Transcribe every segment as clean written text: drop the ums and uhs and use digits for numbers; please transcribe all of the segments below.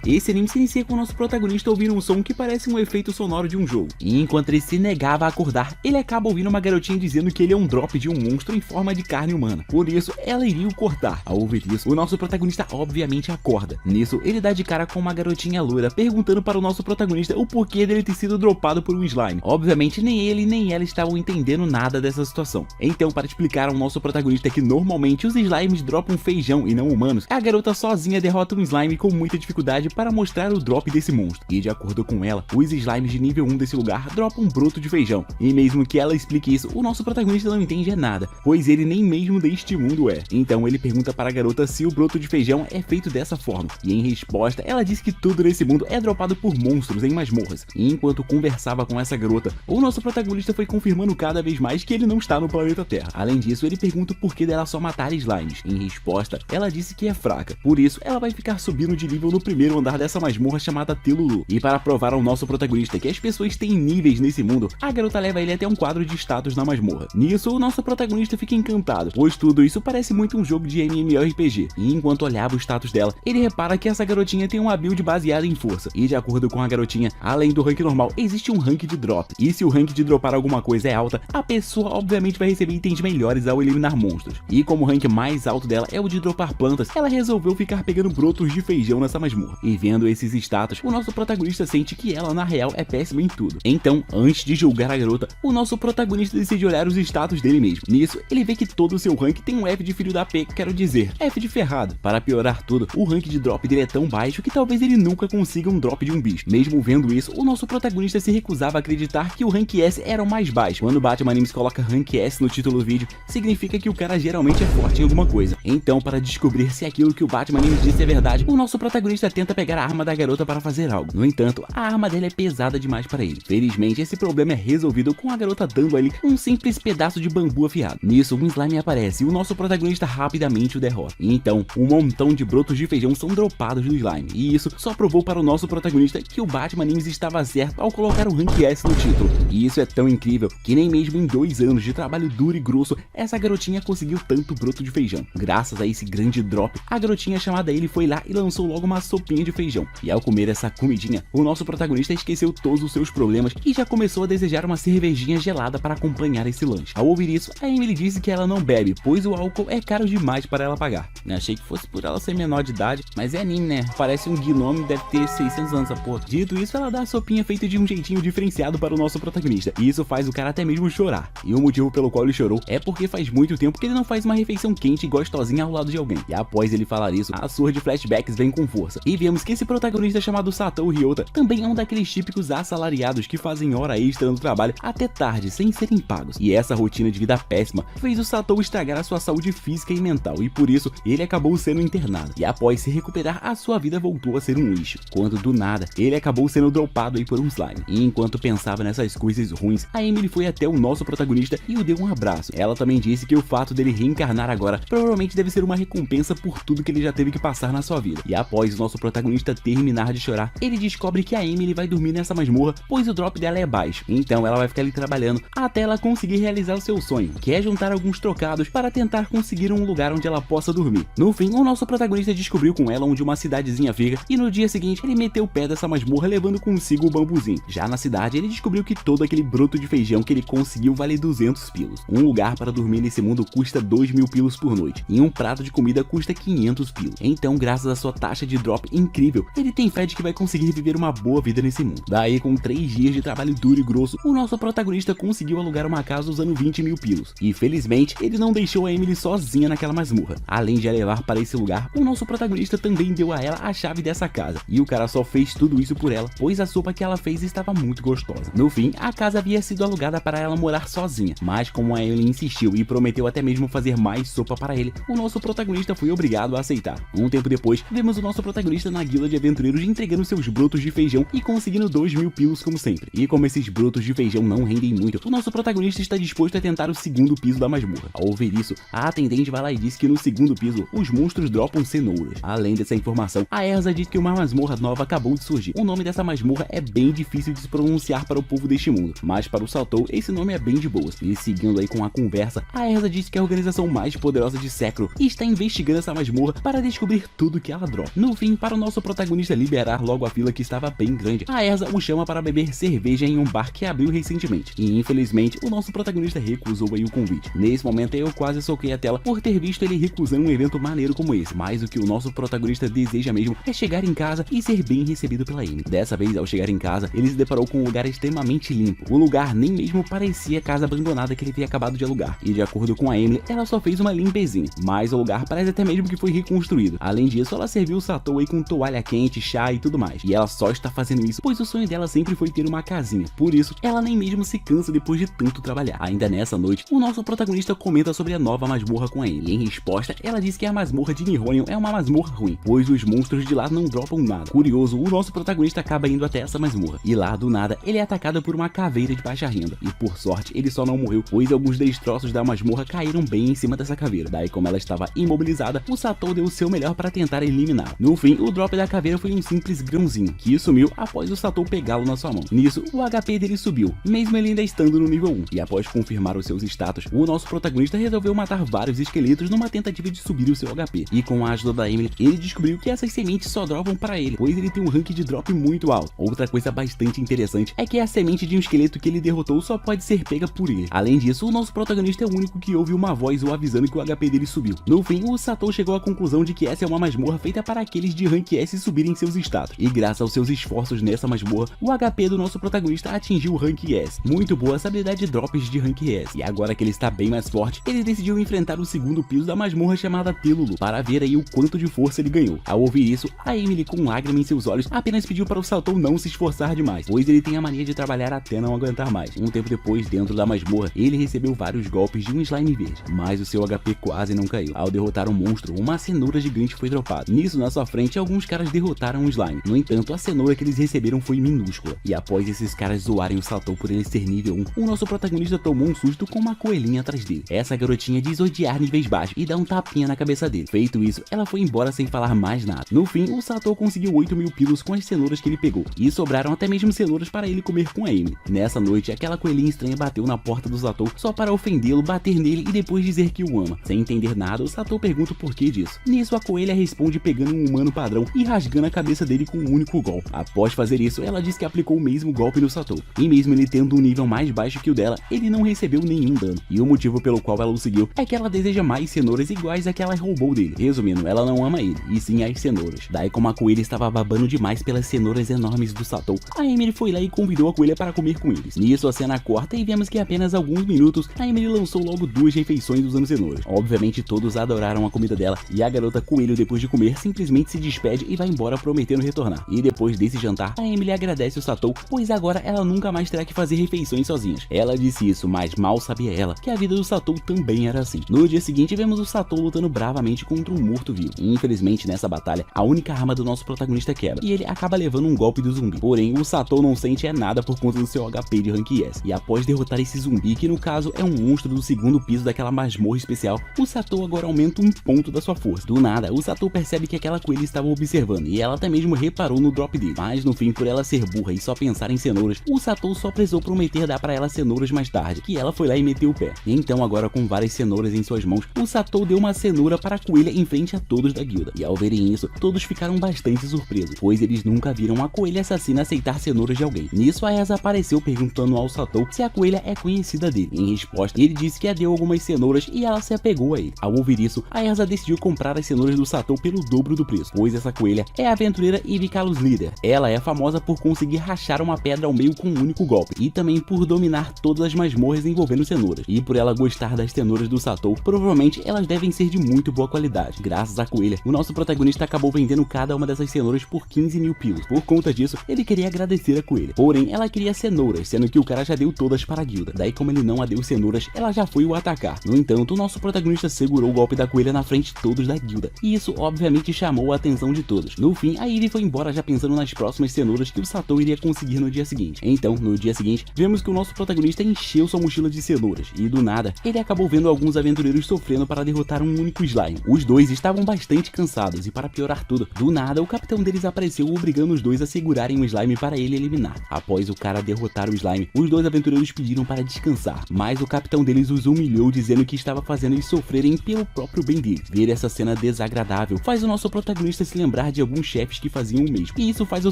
Esse anime se inicia com o nosso protagonista ouvindo um som que parece um efeito sonoro de um jogo. E enquanto ele se negava a acordar, ele acaba ouvindo uma garotinha dizendo que ele é um drop de um monstro em forma de carne humana. Por isso, ela iria o cortar. Ao ouvir isso, o nosso protagonista obviamente acorda. Nisso, ele dá de cara com uma garotinha loira, perguntando para o nosso protagonista o porquê dele ter sido dropado por um slime. Obviamente, nem ele nem ela estavam entendendo nada dessa situação. Então, para explicar ao nosso protagonista que normalmente os slimes dropam feijão e não humanos, a garota sozinha derrota um slime com muita dificuldade para mostrar o drop desse monstro. E de acordo com ela, os slimes de nível 1 desse lugar dropam um broto de feijão. E mesmo que ela explique isso, o nosso protagonista não entende nada, pois ele nem mesmo deste mundo é. Então ele pergunta para a garota se o broto de feijão é feito dessa forma. E em resposta, ela diz que tudo nesse mundo é dropado por monstros em masmorras. E enquanto conversava com essa garota, o nosso protagonista foi confirmando cada vez mais que ele não está no planeta Terra. Além disso, ele pergunta o porquê dela só matar slimes. Em resposta, ela disse que é fraca. Por isso, ela vai ficar subindo de nível no primeiro andar dessa masmorra chamada Telulu. E para provar ao nosso protagonista que as pessoas têm níveis nesse mundo, a garota leva ele até um quadro de status na masmorra. Nisso, o nosso protagonista fica encantado, pois tudo isso parece muito um jogo de MMORPG. E enquanto olhava o status dela, ele repara que essa garotinha tem uma build baseada em força. E de acordo com a garotinha, além do rank normal, existe um rank de drop. E se o rank de dropar alguma coisa é alta, a pessoa obviamente vai receber itens melhores ao eliminar monstros. E como o rank mais alto dela é o de dropar plantas, ela resolveu ficar pegando brotos de feijão nessa masmorra. E vendo esses status, o nosso protagonista sente que ela na real é péssima em tudo. Então, antes de julgar a garota, o nosso protagonista decide olhar os status dele mesmo. Nisso, ele vê que todo o seu rank tem um F de filho da P, quero dizer, F de ferrado. Para piorar tudo, o rank de drop dele é tão baixo que talvez ele nunca consiga um drop de um bicho. Mesmo vendo isso, o nosso protagonista se recusava a acreditar que o rank S era o mais baixo. Quando o Batman Animes coloca rank S no título do vídeo, significa que o cara geralmente é forte em alguma coisa. Então, para descobrir se aquilo que o Batman Animes disse é verdade, o nosso protagonista tenta pegar a arma da garota para fazer algo. No entanto, a arma dela é pesada demais para ele. Felizmente, esse problema é resolvido com a garota dando a ele um simples pedaço de bambu afiado. Nisso, um slime aparece e o nosso protagonista rapidamente o derrota. E então, um montão de brotos de feijão são dropados do slime. E isso só provou para o nosso protagonista que o Batman Animes estava certo ao colocar o rank S no título. E isso é tão incrível que nem mesmo em 2 anos de trabalho duro e grosso, essa garotinha conseguiu tanto broto de feijão. Graças a esse grande drop, a garotinha chamada ele foi lá e lançou logo uma sopinha de feijão. E ao comer essa comidinha, o nosso protagonista esqueceu todos os seus problemas e já começou a desejar uma cervejinha gelada para acompanhar esse lanche. Ao ouvir isso, a Emily disse que ela não bebe, pois o álcool é caro demais para ela pagar. Achei que fosse por ela ser menor de idade, mas é anime, né? Parece um gnome, deve ter 600 anos essa porra. Dito isso, ela dá a sopinha feita de um jeitinho diferenciado para o nosso protagonista, e isso faz o cara até mesmo chorar. E o motivo pelo qual ele chorou é porque faz muito tempo que ele não faz uma refeição quente e gostosinha ao lado de alguém. E após ele falar isso, a surra de flashbacks vem com força. E vemos que esse protagonista chamado Satou Ryota também é um daqueles típicos assalariados que fazem hora extra no trabalho até tarde, sem serem pagos. E essa rotina de vida péssima fez o Satou estragar a sua saúde física e mental, e por isso ele acabou sendo internado. E após se recuperar, a sua vida voltou a ser um lixo. Quando do nada, ele acabou sendo dropado aí por um slime. E enquanto pensava nessas coisas ruins, a Emily foi até o nosso protagonista e o deu um abraço. Ela também disse que o fato dele reencarnar agora provavelmente deve ser uma recompensa por tudo que ele já teve que passar na sua vida. E após o nosso protagonista terminar de chorar, ele descobre que a Emily vai dormir nessa masmorra, pois o drop dela é baixo. Então ela vai ficar ali trabalhando até ela conseguir realizar o seu sonho, que é juntar alguns trocados para tentar conseguir um lugar onde ela possa dormir. No fim, o nosso protagonista descobriu com ela onde uma cidadezinha fica, e no dia seguinte ele meteu o pé dessa masmorra levando consigo o bambuzinho. Já na cidade, ele descobriu que todo aquele broto de feijão que ele conseguiu vale 200 pilos. Um lugar para dormir nesse mundo custa 2.000 pilos por noite, e um prato de comida custa 500 pilos. Então, graças à sua taxa de drop incrível, ele tem fé de que vai conseguir viver uma boa vida nesse mundo. Daí, com 3 dias de trabalho duro e grosso, o nosso protagonista conseguiu alugar uma casa usando 20.000 pilos. E felizmente, ele não deixou a Emily sozinha naquela masmorra. Além de a levar para esse lugar, o nosso protagonista também deu a ela a chave dessa casa. E o cara só fez tudo isso por ela, pois a sopa que ela fez estava muito gostosa. No fim, a casa havia sido alugada para ela morar sozinha, mas como a Emily insistiu e prometeu até mesmo fazer mais sopa para ele, o nosso protagonista foi obrigado a aceitar. Um tempo depois, vemos o nosso protagonista na guilda de aventureiros entregando seus brotos de feijão e conseguindo 2.000 pilos como sempre. E como esses brotos de feijão não rendem muito, o nosso protagonista está disposto a tentar o segundo piso da masmorra. Ao ouvir isso, a atendente vai lá e diz que no segundo piso, os monstros dropam cenouras. Além dessa informação, a Erza diz que uma masmorra nova acabou de surgir. O nome dessa masmorra é bem difícil de se pronunciar para o povo deste mundo, mas para o Satou, esse nome é bem de boas. E seguindo aí com a conversa, a Erza diz que é a organização mais poderosa de Sekiro e está investigando essa masmorra para descobrir tudo que ela dropa. No fim, para o nosso nosso protagonista liberar logo a fila que estava bem grande, a Erza o chama para beber cerveja em um bar que abriu recentemente. E infelizmente, o nosso protagonista recusou aí o convite. Nesse momento eu quase soquei a tela por ter visto ele recusando um evento maneiro como esse, mas o que o nosso protagonista deseja mesmo é chegar em casa e ser bem recebido pela Amy. Dessa vez, ao chegar em casa, ele se deparou com um lugar extremamente limpo. O lugar nem mesmo parecia a casa abandonada que ele havia acabado de alugar. E de acordo com a Emily, ela só fez uma limpezinha, mas o lugar parece até mesmo que foi reconstruído. Além disso, ela serviu o Satou aí com toalha quente, chá e tudo mais. E ela só está fazendo isso pois o sonho dela sempre foi ter uma casinha. Por isso, ela nem mesmo se cansa depois de tanto trabalhar. Ainda nessa noite, o nosso protagonista comenta sobre a nova masmorra com a Amy. E em resposta, ela diz que a masmorra de Nihonion é uma masmorra ruim, pois os monstros de lá não dropam nada. Curioso, o nosso protagonista acaba indo até essa masmorra. E lá, do nada, ele é atacado por uma caveira de baixa renda. E por sorte, ele só não morreu, pois alguns destroços da masmorra caíram bem em cima dessa caveira. Daí, como ela estava imobilizada, o Satou deu o seu melhor para tentar eliminá-la. No fim, o drop da caveira foi um simples grãozinho, que sumiu após o Satou pegá-lo na sua mão. Nisso, o HP dele subiu, mesmo ele ainda estando no nível 1. E após confirmar os seus status, o nosso protagonista resolveu matar vários esqueletos numa tentativa de subir o seu HP. E com a ajuda da Emily, ele descobriu que essas sementes só dropam para ele, pois ele tem um rank de drop muito alto. Outra coisa bastante interessante é que a semente de um esqueleto que ele derrotou só pode ser pega por ele. Além disso, o nosso protagonista é o único que ouve uma voz o avisando que o HP dele subiu. No fim, o Satou chegou à conclusão de que essa é uma masmorra feita para aqueles de rank S subirem seus status. E graças aos seus esforços nessa masmorra, o HP do nosso protagonista atingiu o rank S. Muito boa essa habilidade de drops de rank S. E agora que ele está bem mais forte, ele decidiu enfrentar o segundo piso da masmorra chamada Telulu, para ver aí o quanto de força ele ganhou. Ao ouvir isso, a Emily, com lágrima em seus olhos, apenas pediu para o Satou não se esforçar demais, pois ele tem a mania de trabalhar até não aguentar mais. Um tempo depois, dentro da masmorra, ele recebeu vários golpes de um slime verde, mas o seu HP quase não caiu. Ao derrotar um monstro, uma cenoura gigante foi dropada. Nisso, na sua frente, alguns caras derrotaram o slime. No entanto, a cenoura que eles receberam foi minúscula. E após esses caras zoarem o Satou por ele ser nível 1, o nosso protagonista tomou um susto com uma coelhinha atrás dele. Essa garotinha diz odiar níveis baixos e dá um tapinha na cabeça dele. Feito isso, ela foi embora sem falar mais nada. No fim, o Satou conseguiu 8.000 pilos com as cenouras que ele pegou, e sobraram até mesmo cenouras para ele comer com a Amy. Nessa noite, aquela coelhinha estranha bateu na porta do Satou só para ofendê-lo, bater nele e depois dizer que o ama. Sem entender nada, o Satou pergunta o porquê disso. Nisso, a coelha responde pegando um humano padrão e rasgando a cabeça dele com um único golpe. Após fazer isso, ela diz que aplicou o mesmo golpe no Satou, e mesmo ele tendo um nível mais baixo que o dela, ele não recebeu nenhum dano. E o motivo pelo qual ela o seguiu é que ela deseja mais cenouras iguais a que ela roubou dele. Resumindo, ela não ama ele, e sim as cenouras. Daí, como a coelha estava babando demais pelas cenouras enormes do Satou, a Emily foi lá e convidou a coelha para comer com eles. Nisso, a cena corta e vemos que em apenas alguns minutos, a Emily lançou logo 2 refeições usando cenouras. Obviamente, todos adoraram a comida dela, e a garota coelho, depois de comer, simplesmente se despede e vai embora prometendo retornar. E depois desse jantar, a Emily agradece o Satou, pois agora ela nunca mais terá que fazer refeições sozinhas. Ela disse isso, mas mal sabia ela que a vida do Satou também era assim. No dia seguinte, vemos o Satou lutando bravamente contra um morto-vivo. Infelizmente, nessa batalha, a única arma do nosso protagonista quebra, e ele acaba levando um golpe do zumbi. Porém, o Satou não sente nada por conta do seu HP de rank S. E após derrotar esse zumbi, que no caso é um monstro do segundo piso daquela masmorra especial, o Satou agora aumenta um ponto da sua força. Do nada, o Satou percebe que aquela coelha estava observando, e ela até mesmo reparou no drop dele. Mas no fim, por ela ser burra e só pensar em cenouras, o Satou só precisou prometer dar para ela cenouras mais tarde, que ela foi lá e meteu o pé. Então agora, com várias cenouras em suas mãos, o Satou deu uma cenoura para a coelha em frente a todos da guilda. E ao verem isso, todos ficaram bastante surpresos, pois eles nunca viram a coelha assassina aceitar cenouras de alguém. Nisso, a Erza apareceu perguntando ao Satou se a coelha é conhecida dele. Em resposta, ele disse que a deu algumas cenouras e ela se apegou a ele. Ao ouvir isso, a Erza decidiu comprar as cenouras do Satou pelo dobro do preço, pois essa coelha é a aventureira Ivy Kalos Líder. Ela é famosa por conseguir rachar uma pedra ao meio com um único golpe, e também por dominar todas as masmorras envolvendo cenouras. E por ela gostar das cenouras do Satou, provavelmente elas devem ser de muito boa qualidade. Graças à coelha, o nosso protagonista acabou vendendo cada uma dessas cenouras por 15.000 pilos. Por conta disso, ele queria agradecer a coelha. Porém, ela queria cenouras, sendo que o cara já deu todas para a guilda. Daí, como ele não a deu cenouras, ela já foi o atacar. No entanto, o nosso protagonista segurou o golpe da coelha na frente de todos da guilda, e isso obviamente chamou a atenção de todos. No fim, a Ivy foi embora já pensando nas próximas cenouras que o Satou iria conseguir no dia seguinte. Então, no dia seguinte, vemos que o nosso protagonista encheu sua mochila de cenouras, e do nada, ele acabou vendo alguns aventureiros sofrendo para derrotar um único slime. Os dois estavam bastante cansados, e para piorar tudo, do nada, o capitão deles apareceu obrigando os dois a segurarem o slime para ele eliminar. Após o cara derrotar o slime, os dois aventureiros pediram para descansar, mas o capitão deles os humilhou dizendo que estava fazendo eles sofrerem pelo próprio bem deles. Ver essa cena desagradável faz o nosso protagonista se lembrar lembrar de alguns chefes que faziam o mesmo. E isso faz o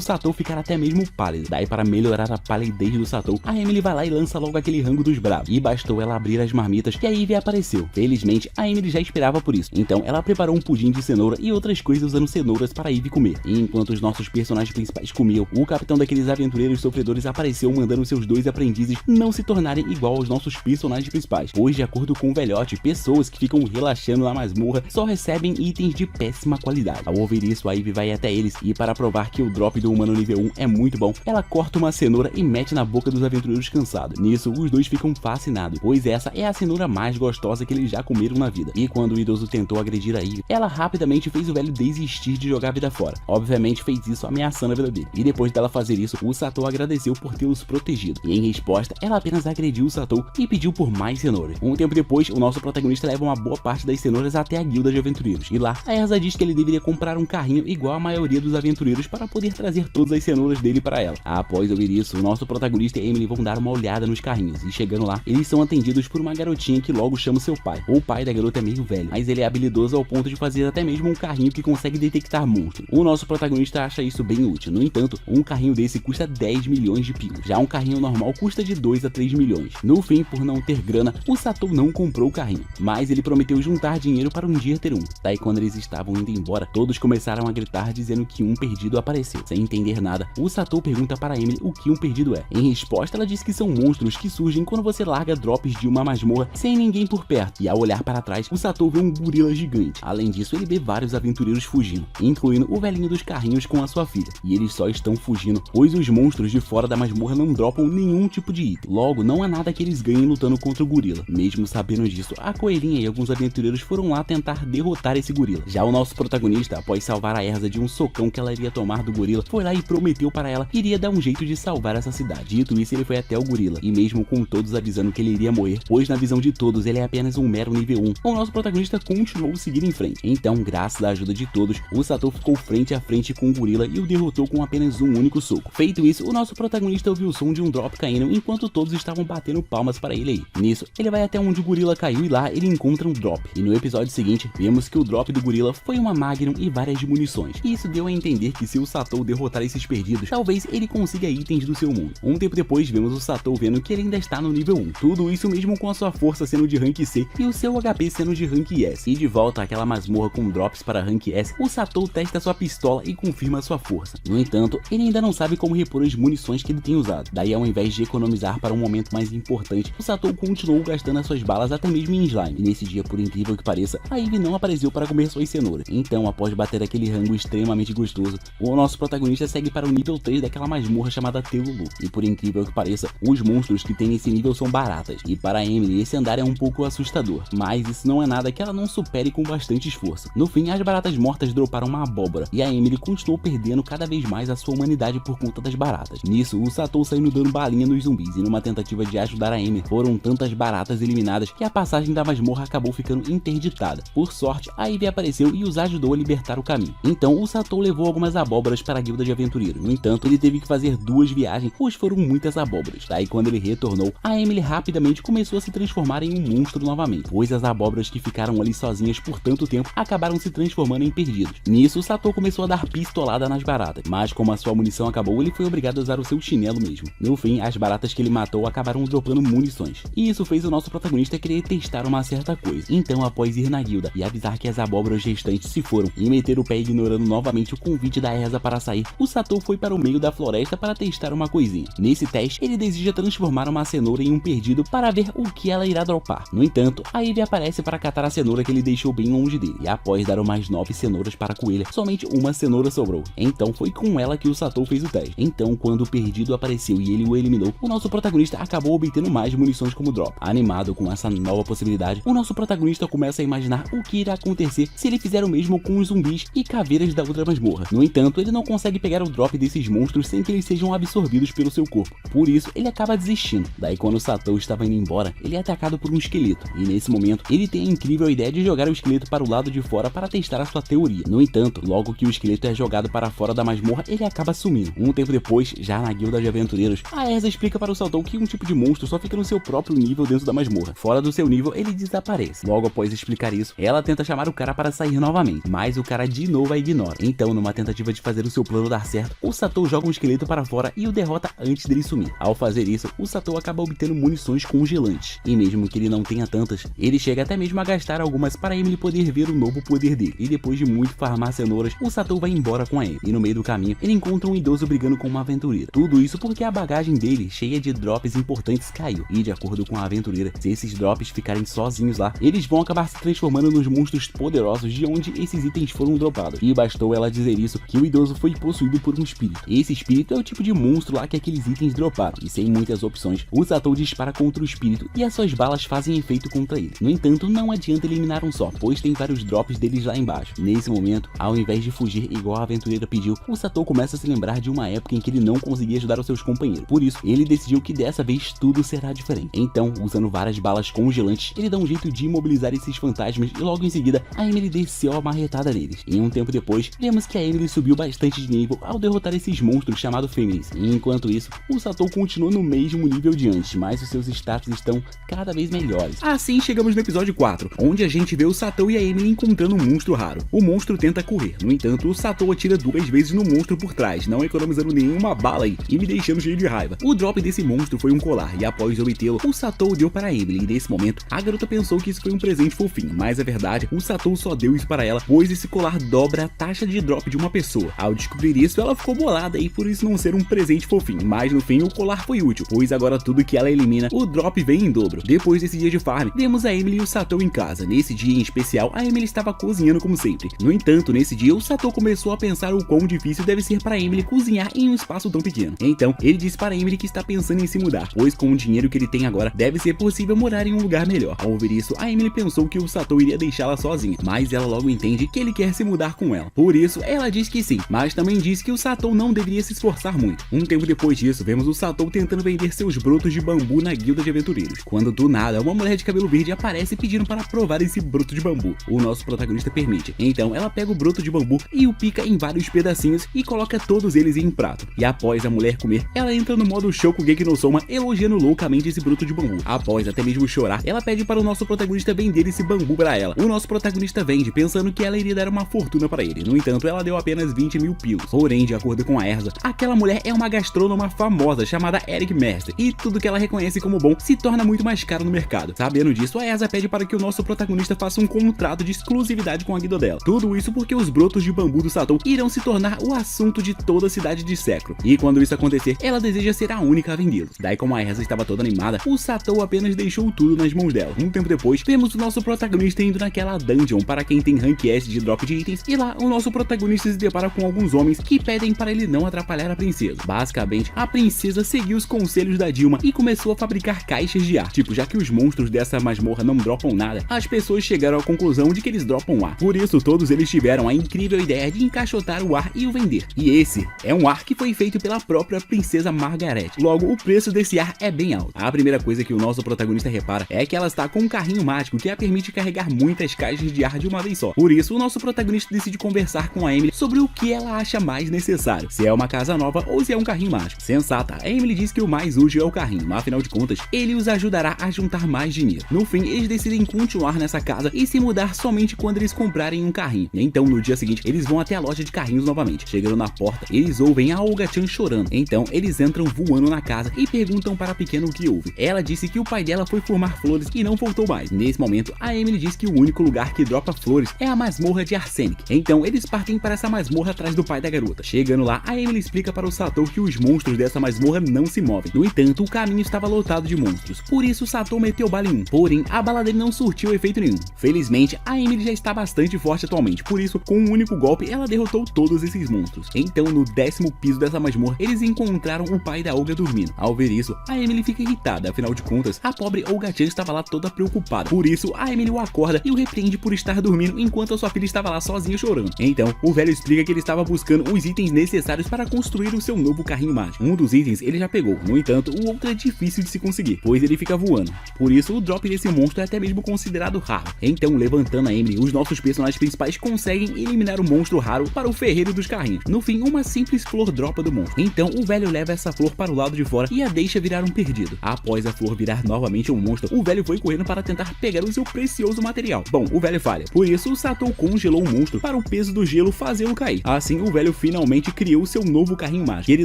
Satou ficar até mesmo pálido. Daí, para melhorar a palidez do Satou, a Emily vai lá e lança logo aquele rango dos bravos. E bastou ela abrir as marmitas que a Ivy apareceu. Felizmente, a Emily já esperava por isso. Então, ela preparou um pudim de cenoura e outras coisas usando cenouras para a Ivy comer. E enquanto os nossos personagens principais comiam, o capitão daqueles aventureiros sofredores apareceu mandando seus 2 aprendizes não se tornarem igual aos nossos personagens principais. Pois, de acordo com o velhote, pessoas que ficam relaxando na masmorra só recebem itens de péssima qualidade. Ao ouvir isso, a Ivy vai até eles e, para provar que o drop do humano nível 1 é muito bom, ela corta uma cenoura e mete na boca dos aventureiros cansados. Nisso, os dois ficam fascinados, pois essa é a cenoura mais gostosa que eles já comeram na vida. E quando o idoso tentou agredir a Ivy, ela rapidamente fez o velho desistir de jogar a vida fora. Obviamente fez isso ameaçando a vida dele. E depois dela fazer isso, o Satou agradeceu por tê-los protegido. E em resposta, ela apenas agrediu o Satou e pediu por mais cenouras. Um tempo depois, o nosso protagonista leva uma boa parte das cenouras até a guilda de aventureiros. E lá, a Erza diz que ele deveria comprar um carrinho igual a maioria dos aventureiros para poder trazer todas as cenouras dele para ela. Após ouvir isso, o nosso protagonista e Emily vão dar uma olhada nos carrinhos. E chegando lá, eles são atendidos por uma garotinha que logo chama seu pai. O pai da garota é meio velho, mas ele é habilidoso ao ponto de fazer até mesmo um carrinho que consegue detectar monstros. O nosso protagonista acha isso bem útil. No entanto, um carrinho desse custa 10 milhões de pilos. Já um carrinho normal custa de 2 a 3 milhões. No fim, por não ter grana, o Satou não comprou o carrinho, mas ele prometeu juntar dinheiro para um dia ter um. Daí, quando eles estavam indo embora, todos começaram a gritar dizendo que um perdido apareceu. Sem entender nada, o Satou pergunta para Emily o que um perdido é. Em resposta, ela diz que são monstros que surgem quando você larga drops de uma masmorra sem ninguém por perto. E ao olhar para trás, o Satou vê um gorila gigante. Além disso, ele vê vários aventureiros fugindo, incluindo o velhinho dos carrinhos com a sua filha. E eles só estão fugindo, pois os monstros de fora da masmorra não dropam nenhum tipo de item. Logo, não há nada que eles ganhem lutando contra o gorila. Mesmo sabendo disso, a coelhinha e alguns aventureiros foram lá tentar derrotar esse gorila. Já o nosso protagonista, após salvar a Erza de um socão que ela iria tomar do gorila, foi lá e prometeu para ela que iria dar um jeito de salvar essa cidade. Dito isso, ele foi até o gorila, e mesmo com todos avisando que ele iria morrer, pois na visão de todos ele é apenas um mero nível 1, o nosso protagonista continuou seguindo em frente. Então, graças à ajuda de todos, o Satou ficou frente a frente com o gorila e o derrotou com apenas um único soco. Feito isso, o nosso protagonista ouviu o som de um drop caindo enquanto todos estavam batendo palmas para ele aí. Nisso, ele vai até onde o gorila caiu e lá ele encontra um drop. E no episódio seguinte, vemos que o drop do gorila foi uma Magnum e várias munições. E isso deu a entender que se o Satou derrotar esses perdidos, talvez ele consiga itens do seu mundo. Um tempo depois, vemos o Satou vendo que ele ainda está no nível 1. Tudo isso mesmo com a sua força sendo de rank C e o seu HP sendo de rank S. E de volta àquela masmorra com drops para rank S, o Satou testa sua pistola e confirma sua força. No entanto, ele ainda não sabe como repor as munições que ele tem usado. Daí, ao invés de economizar para um momento mais importante, o Satou continuou gastando as suas balas até mesmo em slime. E nesse dia, por incrível que pareça, a Ivy não apareceu para comer suas cenouras. Então, após bater aquele rango extremamente gostoso, o nosso protagonista segue para o nível 3 daquela masmorra chamada Telulu. E por incrível que pareça, os monstros que tem nesse nível são baratas. E para a Emily, esse andar é um pouco assustador, mas isso não é nada que ela não supere com bastante esforço. No fim, as baratas mortas droparam uma abóbora, e a Emily continuou perdendo cada vez mais a sua humanidade por conta das baratas. Nisso, o Satou saindo dando balinha nos zumbis, e numa tentativa de ajudar a Emily, foram tantas baratas eliminadas que a passagem da masmorra acabou ficando interditada. Por sorte, a Ivy apareceu e os ajudou a libertar o caminho. Então, o Satou levou algumas abóboras para a guilda de aventureiros. No entanto, ele teve que fazer 2 viagens, pois foram muitas abóboras. Daí, quando ele retornou, a Emily rapidamente começou a se transformar em um monstro novamente, pois as abóboras que ficaram ali sozinhas por tanto tempo acabaram se transformando em perdidos. Nisso, o Satou começou a dar pistolada nas baratas, mas como a sua munição acabou, ele foi obrigado a usar o seu chinelo mesmo. No fim, as baratas que ele matou acabaram dropando munições, e isso fez o nosso protagonista querer testar uma certa coisa. Então, após ir na guilda e avisar que as abóboras restantes se foram e meter o pé ignorando novamente o convite da Erza para sair, o Satou foi para o meio da floresta para testar uma coisinha. Nesse teste, ele deseja transformar uma cenoura em um perdido para ver o que ela irá dropar. No entanto, a Ivy aparece para catar a cenoura que ele deixou bem longe dele, e após dar mais 9 cenouras para a coelha, somente uma cenoura sobrou. Então foi com ela que o Satou fez o teste. Então, quando o perdido apareceu e ele o eliminou, o nosso protagonista acabou obtendo mais munições como drop. Animado com essa nova possibilidade, o nosso protagonista começa a imaginar o que irá acontecer se ele fizer o mesmo com os zumbis e caveiras da outra masmorra. No entanto, ele não consegue pegar o drop desses monstros sem que eles sejam absorvidos pelo seu corpo. Por isso, ele acaba desistindo. Daí, quando o Satou estava indo embora, ele é atacado por um esqueleto. E nesse momento, ele tem a incrível ideia de jogar o esqueleto para o lado de fora para testar a sua teoria. No entanto, logo que o esqueleto é jogado para fora da masmorra, ele acaba sumindo. Um tempo depois, já na guilda de aventureiros, a Erza explica para o Satou que um tipo de monstro só fica no seu próprio nível dentro da masmorra. Fora do seu nível, ele desaparece. Logo após explicar isso, ela tenta chamar o cara para sair novamente, mas o cara de novo a ignora. Então, numa tentativa de fazer o seu plano dar certo, o Satou joga um esqueleto para fora e o derrota antes dele sumir. Ao fazer isso, o Satou acaba obtendo munições congelantes. E mesmo que ele não tenha tantas, ele chega até mesmo a gastar algumas para Emily poder ver o novo poder dele. E depois de muito farmar cenouras, o Satou vai embora com a Emily. E no meio do caminho, ele encontra um idoso brigando com uma aventureira. Tudo isso porque a bagagem dele, cheia de drops importantes, caiu. E de acordo com a aventureira, se esses drops ficarem sozinhos lá, eles vão acabar se transformando nos monstros poderosos de onde esses itens foram dropados. E bastou ela dizer isso que o idoso foi possuído por um espírito. Esse espírito é o tipo de monstro lá que aqueles itens droparam. E sem muitas opções, o Satou dispara contra o espírito e as suas balas fazem efeito contra ele. No entanto, não adianta eliminar um só, pois tem vários drops deles lá embaixo. Nesse momento, ao invés de fugir igual a aventureira pediu, o Satou começa a se lembrar de uma época em que ele não conseguia ajudar os seus companheiros. Por isso, ele decidiu que dessa vez tudo será diferente. Então, usando várias balas congelantes, ele dá um jeito de imobilizar esses fantasmas e logo em seguida, a Emily desceu a marretada neles. E um tempo depois, vemos que a Emily subiu bastante de nível ao derrotar esses monstros chamados Fêmeas. E enquanto isso, o Satou continua no mesmo nível de antes, mas os seus status estão cada vez melhores. Assim, chegamos no episódio 4, onde a gente vê o Satou e a Emily encontrando um monstro raro. O monstro tenta correr, no entanto, o Satou atira 2 vezes no monstro por trás, não economizando nenhuma bala aí, e me deixando cheio de raiva. O drop desse monstro foi um colar, e após obtê-lo, o Satou deu para a Emily, e nesse momento, a garota pensou que isso foi um presente fofinho, mas a verdade, o Satou só deu isso para ela, pois esse colar dobra a taxa de drop de uma pessoa. Ao descobrir isso, ela ficou bolada e por isso não ser um presente fofinho, mas no fim o colar foi útil, pois agora tudo que ela elimina, o drop vem em dobro. Depois desse dia de farm, vemos a Emily e o Satou em casa. Nesse dia em especial, a Emily estava cozinhando como sempre. No entanto, nesse dia, o Satou começou a pensar o quão difícil deve ser para Emily cozinhar em um espaço tão pequeno. Então, ele disse para Emily que está pensando em se mudar, pois com o dinheiro que ele tem agora, deve ser possível morar em um lugar melhor. Ao ouvir isso, a Emily pensou que o Satou iria deixá-la sozinha, mas ela logo entende que ele quer se mudar com ela. Por isso, ela diz que sim, mas também diz que o Satou não deveria se esforçar muito. Um tempo depois disso, vemos o Satou tentando vender seus brotos de bambu na guilda de aventureiros, quando do nada, uma mulher de cabelo verde aparece pedindo para provar esse broto de bambu. O nosso protagonista permite. Então, ela pega o broto de bambu e o pica em vários pedacinhos e coloca todos eles em um prato. E após a mulher comer, ela entra no modo Shokugeki no Soma, elogiando loucamente esse broto de bambu. Após até mesmo chorar, ela pede para o nosso protagonista vender esse bambu para ela. O nosso protagonista vende, pensando que ela iria dar uma fortuna para ele. No entanto, ela deu apenas 20 mil pilos. Porém, de acordo com a Erza, aquela mulher é uma gastrônoma famosa chamada Eric Master, e tudo que ela reconhece como bom se torna muito mais caro no mercado. Sabendo disso, a Erza pede para que o nosso protagonista faça um contrato de exclusividade com a guilda dela. Tudo isso porque os brotos de bambu do Satou irão se tornar o assunto de toda a cidade de Sekro. E quando isso acontecer, ela deseja ser a única a vendê-los. Daí, como a Erza estava toda animada, o Satou apenas deixou tudo nas mãos dela. Um tempo depois, vemos o nosso protagonista indo naquela dungeon para quem tem rank S de drop de itens, e lá o nosso protagonista se depara com alguns homens que pedem para ele não atrapalhar a princesa. Basicamente, a princesa seguiu os conselhos da Dilma e começou a fabricar caixas de ar. Tipo, já que os monstros dessa masmorra não dropam nada, as pessoas chegaram à conclusão de que eles dropam ar. Por isso, todos eles tiveram a incrível ideia de encaixotar o ar e o vender. E esse é um ar que foi feito pela própria princesa Margaret. Logo, o preço desse ar é bem alto. A primeira coisa que o nosso protagonista repara é que ela está com um carrinho mágico que a permite carregar muitas caixas de ar de uma vez só. Por isso, o nosso protagonista decide conversar com a Emily sobre o que ela acha mais necessário, se é uma casa nova ou se é um carrinho mágico. Sensata, a Emily diz que o mais útil é o carrinho, mas afinal de contas, ele os ajudará a juntar mais dinheiro. No fim, eles decidem continuar nessa casa e se mudar somente quando eles comprarem um carrinho. Então, no dia seguinte, eles vão até a loja de carrinhos novamente. Chegando na porta, eles ouvem a Olga-chan chorando. Então, eles entram voando na casa e perguntam para a pequena o que houve. Ela disse que o pai dela foi formar flores e não voltou mais. Nesse momento, a Emily diz que o único lugar que dropa flores é a masmorra de Arsenic. Então, eles partem para essa masmorra atrás do pai da garota. Chegando lá, a Emily explica para o Satou que os monstros dessa masmorra não se movem. No entanto, o caminho estava lotado de monstros. Por isso, o Satou meteu bala em um. Porém, a bala dele não surtiu efeito nenhum. Felizmente, a Emily já está bastante forte atualmente. Por isso, com um único golpe, ela derrotou todos esses monstros. Então, no 10º piso dessa masmorra, eles encontraram o pai da Olga dormindo. Ao ver isso, a Emily fica irritada. Afinal de contas, a pobre Olga-chan estava lá toda preocupada. Por isso, a Emily o acorda e o repreende por estar dormindo enquanto a sua filha estava lá sozinha chorando. Então, o velho explica que ele estava buscando os itens necessários para construir o seu novo carrinho mágico. Um dos itens ele já pegou, no entanto, o outro é difícil de se conseguir, pois ele fica voando. Por isso, o drop desse monstro é até mesmo considerado raro. Então, levantando a Emily, os nossos personagens principais conseguem eliminar o monstro raro para o ferreiro dos carrinhos. No fim, uma simples flor dropa do monstro. Então, o velho leva essa flor para o lado de fora e a deixa virar um perdido. Após a flor virar novamente um monstro, o velho foi correndo para tentar pegar o seu precioso material. Bom, o velho falha. Por isso, o Satou congelou o monstro para o peso do gelo fazê-lo cair. Assim, o velho finalmente criou seu novo carrinho mágico, que ele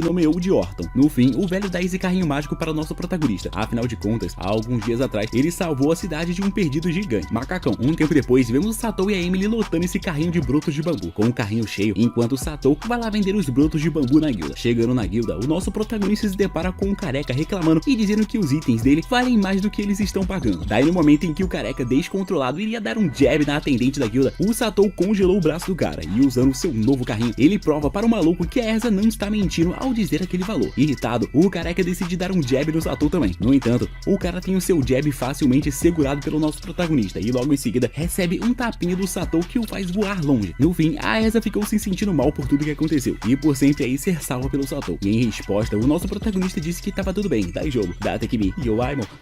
nomeou de Orton. No fim, o velho dá esse carrinho mágico para o nosso protagonista. Afinal de contas, há alguns dias atrás, ele salvou a cidade de um perdido gigante, macacão. Um tempo depois, vemos o Satou e a Emily lotando esse carrinho de brotos de bambu, com o carrinho cheio, enquanto o Satou vai lá vender os brotos de bambu na guilda. Chegando na guilda, o nosso protagonista se depara com um careca reclamando e dizendo que os itens dele valem mais do que eles estão pagando. Daí, no momento em que o careca descontrolado iria dar um jab na atendente da guilda, o Satou congelou o braço do cara e, usando seu novo carrinho, ele prova para o maluco que a Erza não está mentindo ao dizer aquele valor. Irritado, o careca decide dar um jab no Satou também. No entanto, o cara tem o seu jab facilmente segurado pelo nosso protagonista e logo em seguida recebe um tapinha do Satou que o faz voar longe. No fim, a Erza ficou se sentindo mal por tudo que aconteceu e por sempre aí ser salva pelo Satou. E em resposta, o nosso protagonista disse que tava tudo bem, tá em jogo, data que me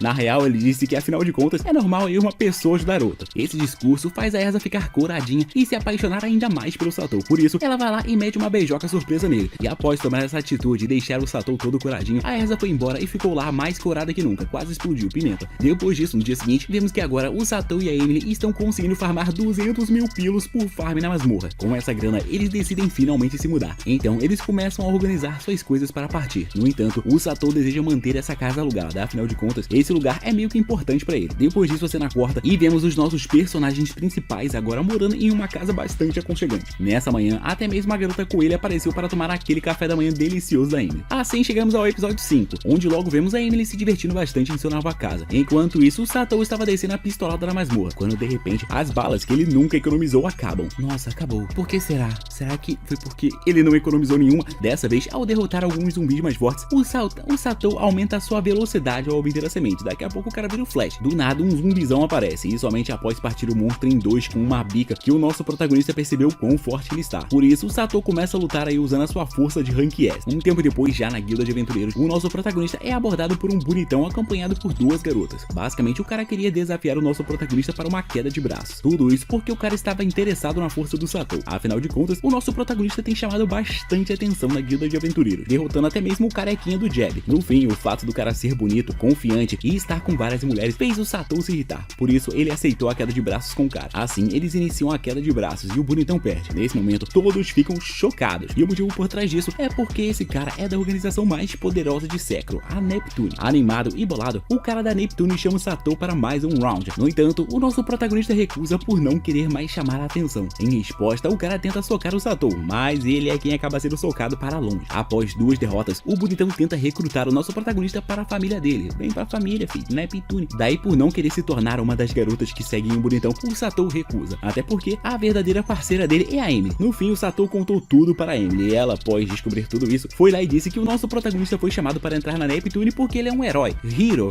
na real, ele disse que afinal de contas é normal aí uma pessoa ajudar outra. Esse discurso faz a Erza ficar coradinha e se apaixonar ainda mais pelo Satou. Por isso, ela vai lá e mete uma beijoca surpresa nele. E após tomar essa atitude e deixar o Satou todo coradinho, a Erza foi embora e ficou lá mais corada que nunca, quase explodiu pimenta. Depois disso, no dia seguinte, vemos que agora o Satou e a Emily estão conseguindo farmar 200 mil pilos por farm na masmorra. Com essa grana, eles decidem finalmente se mudar. Então, eles começam a organizar suas coisas para partir. No entanto, o Satou deseja manter essa casa alugada, afinal de contas, esse lugar é meio que importante para ele. Depois disso, a cena corta e vemos os nossos personagens principais agora morando em uma casa bastante aconchegante. Nessa manhã, até mesmo a garota coelha apareceu para tomar aquele café da manhã delicioso da Emily. Assim chegamos ao episódio 5, onde logo vemos a Emily se divertindo bastante em sua nova casa. Enquanto isso, o Satou estava descendo a pistolada na masmorra, quando de repente as balas que ele nunca economizou acabam. Nossa, acabou. Por que será? Será que foi porque ele não economizou nenhuma? Dessa vez, ao derrotar alguns zumbis mais fortes, o Satou aumenta a sua velocidade ao obter a semente. Daqui a pouco o cara vira o Flash. Do nada, um zumbizão aparece, e somente após partir o monstro em dois com uma bica que o nosso protagonista percebeu quão forte ele está. Por isso, o Satou começa a lutar aí usando a sua força de Rank S. Um tempo depois, já na guilda de aventureiros, o nosso protagonista é abordado por um bonitão acompanhado por duas garotas. Basicamente, o cara queria desafiar o nosso protagonista para uma queda de braços. Tudo isso porque o cara estava interessado na força do Satou. Afinal de contas, o nosso protagonista tem chamado bastante atenção na guilda de aventureiros, derrotando até mesmo o carequinha do jab. No fim, o fato do cara ser bonito, confiante e estar com várias mulheres fez o Satou se irritar. Por isso, ele aceitou a queda de braços com o cara. Assim, eles iniciam a queda de braços e o bonitão perde. Nesse momento, todos ficam chocados. E o motivo por trás disso é porque esse cara é da organização mais poderosa de Sekiro, a Neptune. Animado e bolado, o cara da Neptune chama o Satou para mais um round. No entanto, o nosso protagonista recusa por não querer mais chamar a atenção. Em resposta, o cara tenta socar o Satou, mas ele é quem acaba sendo socado para longe. Após duas derrotas, o bonitão tenta recrutar o nosso protagonista para a família dele. Vem pra família, filho, Neptune. Daí, por não querer se tornar uma das garotas que seguem o bonitão, o Satou recusa. Até porque a verdadeira parceira dele é a Emily. No fim, o Satou contou tudo para a Emily e ela, após descobrir tudo isso, foi lá e disse que o nosso protagonista foi chamado para entrar na Neptune porque ele é um herói. Hero.